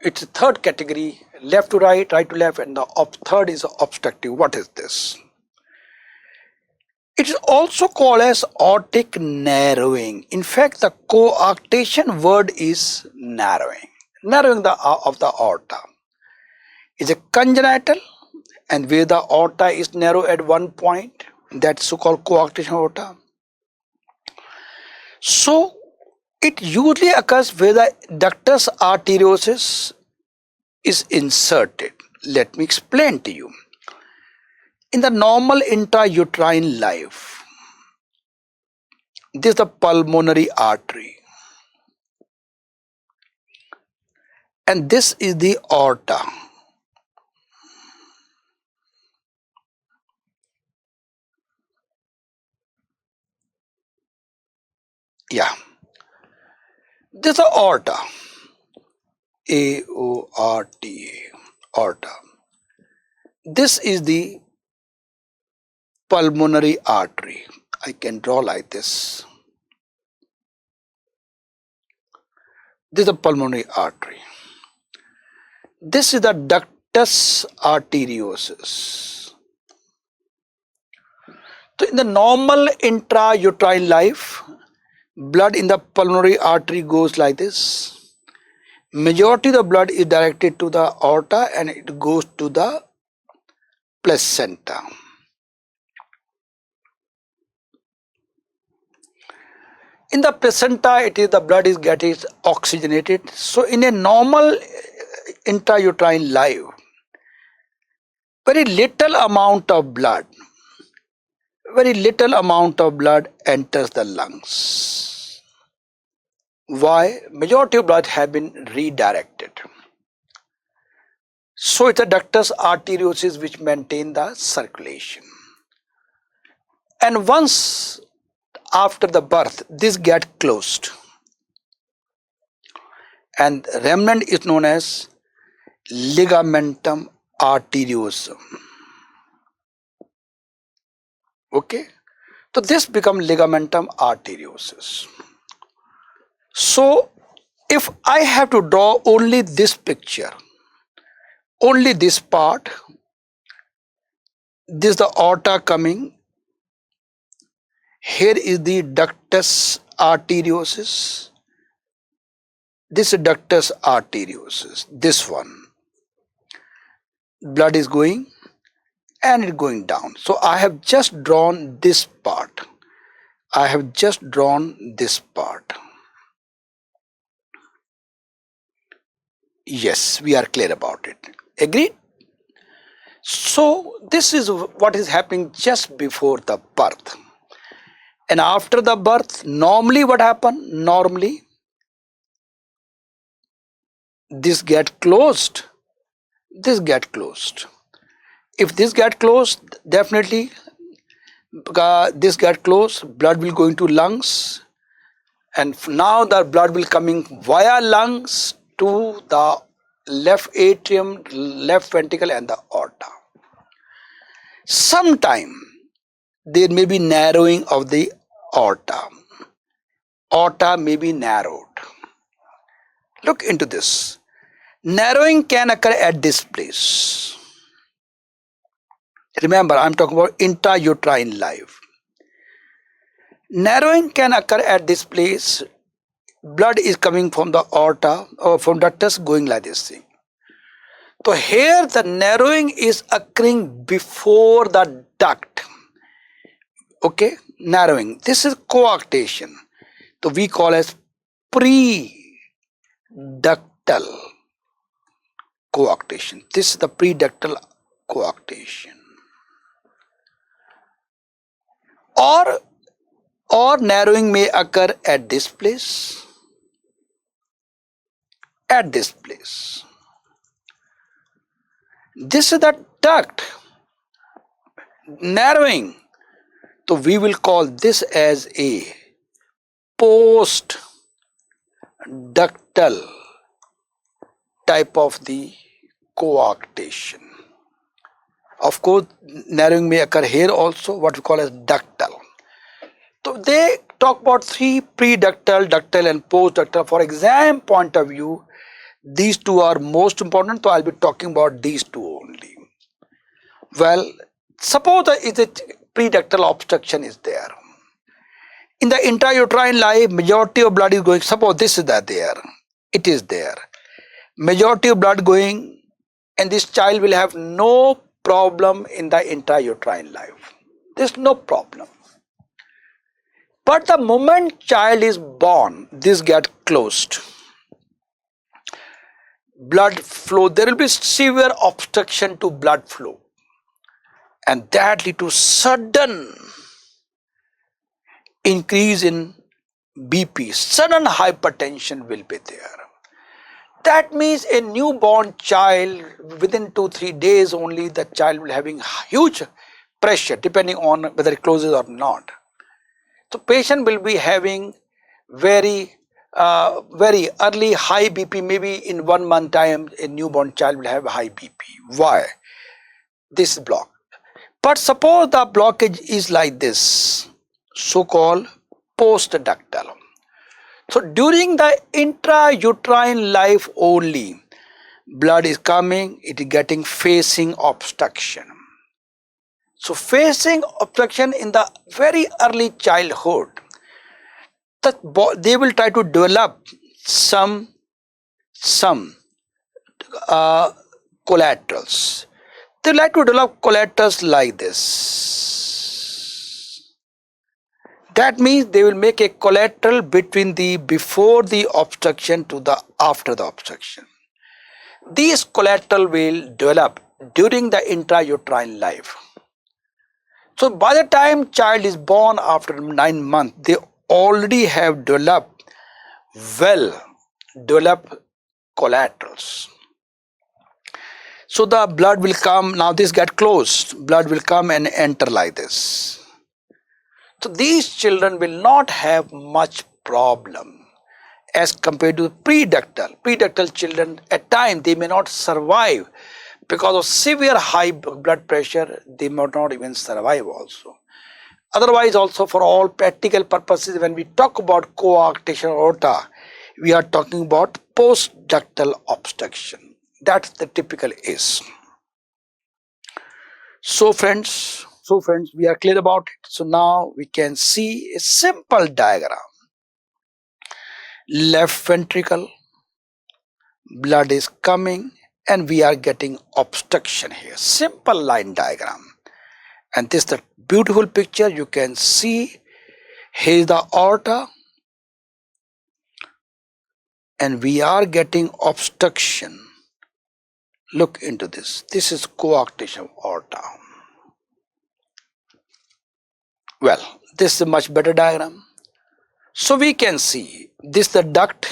It's a third category, left to right, right to left, and the third is obstructive. What is this? It is also called as aortic narrowing. In fact, the coarctation word is narrowing. Narrowing of the aorta is a congenital, and where the aorta is narrow at one point, that's so-called coarctation aorta. So it usually occurs where the ductus arteriosus is inserted. Let me explain to you. In the normal intrauterine life, this is the pulmonary artery, and this is the aorta. Yeah, this is the aorta. aorta, aorta. This is the pulmonary artery. I can draw like this. This is the pulmonary artery. This is the ductus arteriosus. So in the normal intrauterine life, blood in the pulmonary artery goes like this. Majority of the blood is directed to the aorta and it goes to the placenta. In the placenta, the blood is getting oxygenated. So in a normal intrauterine life, very little amount of blood enters the lungs. Why? Majority of blood have been redirected. So it's a ductus arteriosus which maintain the circulation. And once after the birth, this get closed. And remnant is known as ligamentum arteriosum. Okay, so this becomes ligamentum arteriosus. So if I have to draw only this picture, only this part, this is the aorta coming, here is the ductus arteriosus, this is ductus arteriosus, this one, blood is going and it going down. So I have just drawn this part. Yes, we are clear about it. Agreed? So this is what is happening just before the birth. And after the birth, normally what happens? Normally, this get closed. This get closed. If this get closed, definitely this get closed, blood will go into lungs, and now the blood will coming via lungs to the left atrium, left ventricle and the aorta. Sometime there may be narrowing of the aorta. Aorta may be narrowed. Look into this. Narrowing can occur at this place. Remember, I am talking about intrauterine life. Narrowing can occur at this place. Blood is coming from the aorta or from ductus going like this thing. So here the narrowing is occurring before the duct. Okay, narrowing. This is coarctation. So we call as pre-ductal coarctation. This is the pre-ductal coarctation. Or narrowing may occur at this place. At this place. This is the duct. Narrowing. So we will call this as a post-ductal type of the coarctation. Of course, narrowing may occur here also, what we call as ductal. So they talk about three: pre-ductal, ductal and post-ductal. For exam point of view, these two are most important, so I'll be talking about these two only. Well, suppose the pre-ductal obstruction is there. In the intrauterine life, majority of blood is going, suppose this is there, it is there. Majority of blood going, and this child will have no problem in the intrauterine life. There's no problem. But the moment child is born, this get closed. Blood flow, there will be severe obstruction to blood flow. And that lead to sudden increase in BP, sudden hypertension will be there. That means a newborn child, within 2-3 days only, the child will having huge pressure depending on whether it closes or not. So patient will be having very very early high BP, maybe in 1 month time a newborn child will have high BP. Why? This block. But suppose the blockage is like this, so-called postductal. So during the intrauterine life only, blood is coming, it is getting facing obstruction. So facing obstruction in the very early childhood, they will try to develop some collaterals. They like to develop collaterals like this. That means they will make a collateral between the before the obstruction to the after the obstruction. These collateral will develop during the intrauterine life. So by the time child is born after 9 months, they already have developed collaterals. So the blood will come, now this get closed, blood will come and enter like this. So these children will not have much problem as compared to preductal. Preductal children at times they may not survive because of severe high blood pressure, they may not even survive also. Otherwise also for all practical purposes, when we talk about coarctation aorta, we are talking about postductal obstruction. That's the typical is. So friends, we are clear about it. So now we can see a simple diagram. Left ventricle, blood is coming and we are getting obstruction here. Simple line diagram. And this is the beautiful picture. You can see here is the aorta and we are getting obstruction. Look into this. This is coarctation of aorta. Well, this is a much better diagram. So we can see this is the duct.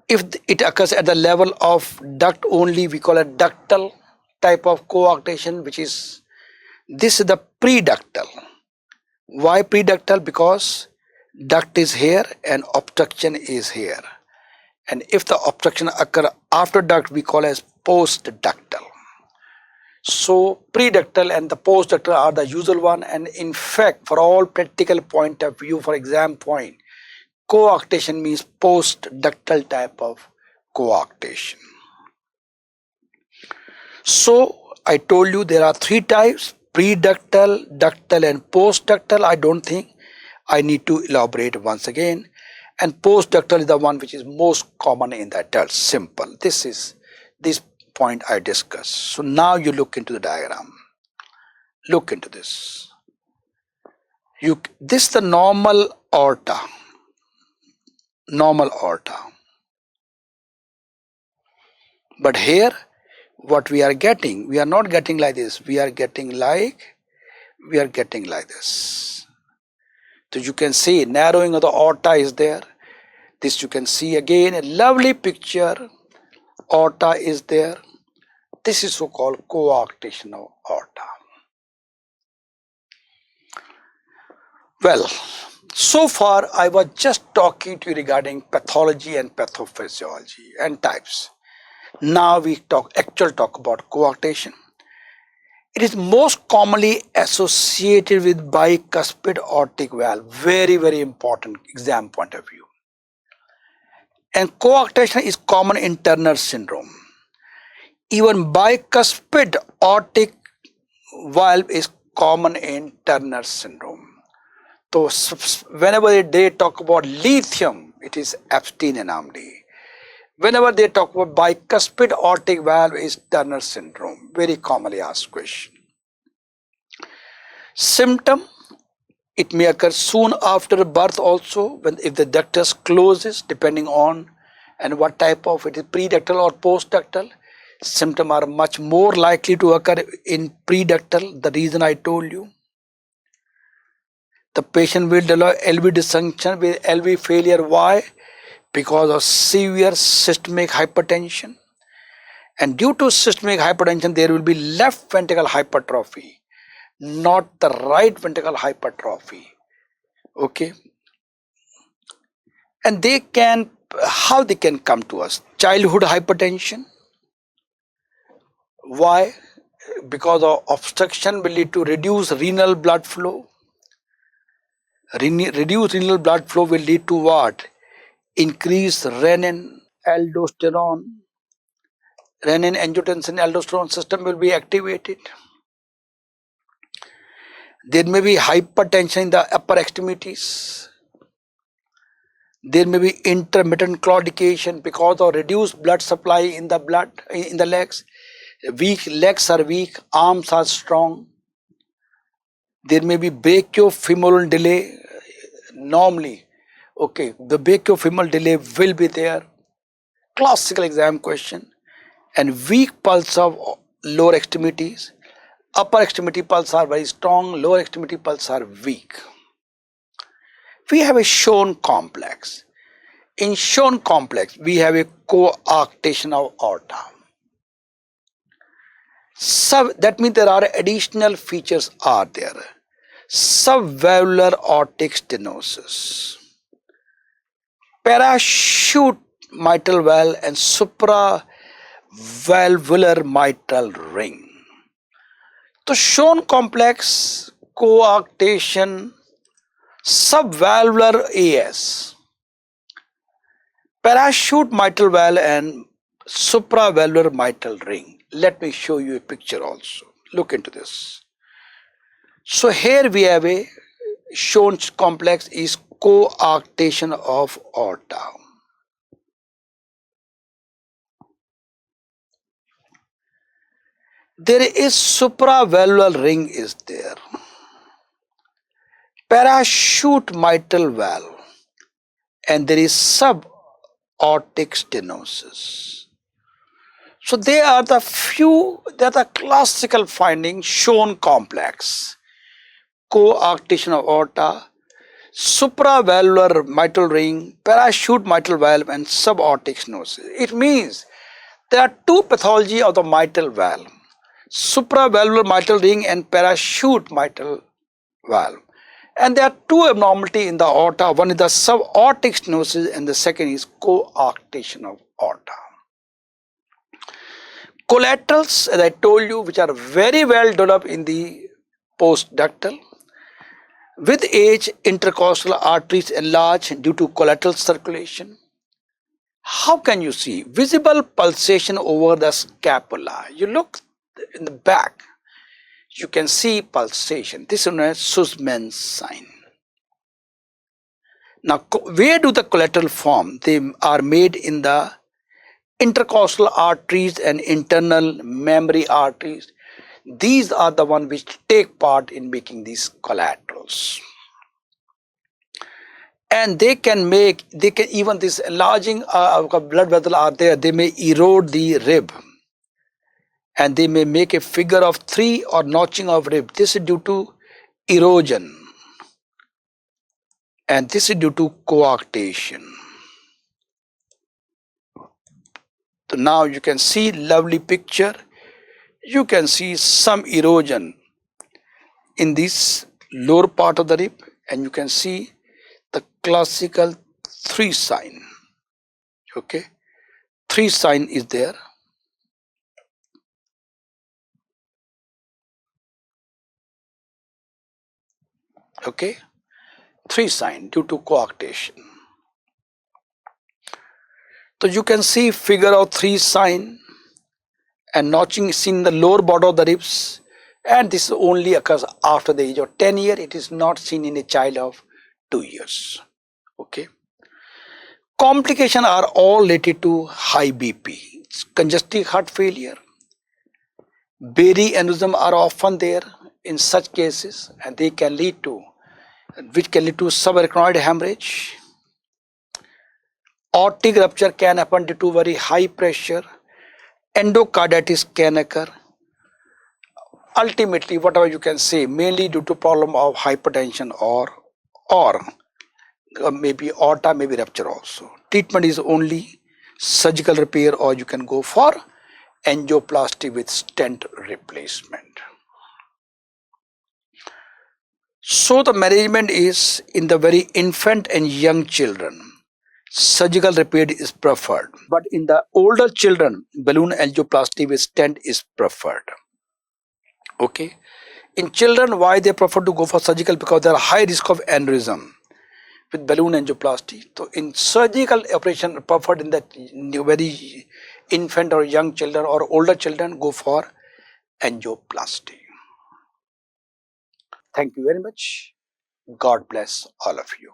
If it occurs at the level of duct only, we call it ductal type of coarctation, which is, this is the preductal. Why preductal? Because duct is here and obstruction is here. And if the obstruction occur after duct, we call as postductal. So preductal and the postductal are the usual one, and in fact for all practical point of view, for exam point, coarctation means postductal type of coarctation. So I told you there are 3 types: preductal, ductal and postductal. I don't think I need to elaborate once again. And postductal is the one which is most common in the adults. Simple. This is this point I discussed. So now you look into the diagram. Look into this. This is the normal aorta. Normal aorta. But here what we are getting, we are not getting like this. We are getting like this. So you can see narrowing of the aorta is there. This you can see again a lovely picture. Aorta is there. This is so-called coarctation of aorta. Well, so far I was just talking to you regarding pathology and pathophysiology and types. Now we talk about coarctation. It is most commonly associated with bicuspid aortic valve. Very, very important exam point of view. And coarctation is common in Turner syndrome. Even bicuspid aortic valve is common in Turner syndrome. So whenever they talk about lithium, it is Epstein anomaly. Whenever they talk about bicuspid aortic valve, is Turner syndrome. Very commonly asked question. Symptom, it may occur soon after birth also, if the ductus closes, depending on and what type of it is, preductal or postductal. Symptoms are much more likely to occur in preductal. The reason I told you. The patient will develop LV dysfunction with LV failure. Why? Because of severe systemic hypertension. And due to systemic hypertension, there will be left ventricle hypertrophy, not the right ventricle hypertrophy. Okay. And they can, how they can come to us? Childhood hypertension. Why? Because of obstruction will lead to reduced renal blood flow. Reduced renal blood flow will lead to what? Increased renin, aldosterone. Renin, angiotensin, aldosterone system will be activated. There may be hypertension in the upper extremities. There may be intermittent claudication because of reduced blood supply in the legs. Weak legs are weak, arms are strong. There may be brachiofemoral delay. Normally, okay, the brachiofemoral delay will be there. Classical exam question. And weak pulse of lower extremities. Upper extremity pulse are very strong, lower extremity pulse are weak. We have a Schoen complex. In Schoen complex, we have a coarctation of aorta. That means there are additional features are there. Subvalvular aortic stenosis, parachute mitral valve and supravalvular mitral ring. So Schoen complex, coarctation, subvalvular AS, parachute mitral valve and supravalvular mitral ring. Let me show you a picture also. Look into this. So here we have a Schoen complex is coarctation of aorta. There is supravalvular ring is there. Parachute mitral valve and there is subaortic stenosis. So they are the classical findings Schoen complex, coarctation of aorta, supravalvular mitral ring, parachute mitral valve and subaortic stenosis. It means there are two pathology of the mitral valve, supravalvular mitral ring and parachute mitral valve. And there are two abnormality in the aorta. One is the subaortic stenosis and the second is coarctation of aorta. Collaterals, as I told you, which are very well developed in the postductal. With age, intercostal arteries enlarge due to collateral circulation. How can you see? Visible pulsation over the scapula. You look in the back, you can see pulsation. This is known as Sussman's sign. Now, where do the collateral form? They are made in the intercostal arteries and internal mammary arteries. These are the ones which take part in making these collaterals. And they can even this enlarging blood vessel are there, they may erode the rib. And they may make a figure of 3 or notching of rib. This is due to erosion. And this is due to coarctation. So now you can see lovely picture. You can see some erosion in this lower part of the rib and you can see the classical 3 sign. Okay, 3 sign is there. Okay, 3 sign due to coarctation. So you can see figure of 3 sign and notching seen in the lower border of the ribs, and this only occurs after the age of 10 years. It is not seen in a child of 2 years. Okay. Complications are all related to high BP. Congestive heart failure, Berry aneurysm are often there in such cases, and they can lead to, which can lead to subarachnoid hemorrhage. Aortic rupture can happen due to very high pressure. Endocarditis can occur. Ultimately, whatever you can say, mainly due to problem of hypertension or maybe aorta, maybe rupture also. Treatment is only surgical repair, or you can go for angioplasty with stent replacement. So the management is in the very infant and young children. surgical repair is preferred. But in the older children, balloon angioplasty with stent is preferred. Okay. In children, why they prefer to go for surgical? Because there are high risk of aneurysm with balloon angioplasty. So in surgical operation preferred in that very infant or young children or older children, go for angioplasty. Thank you very much. God bless all of you.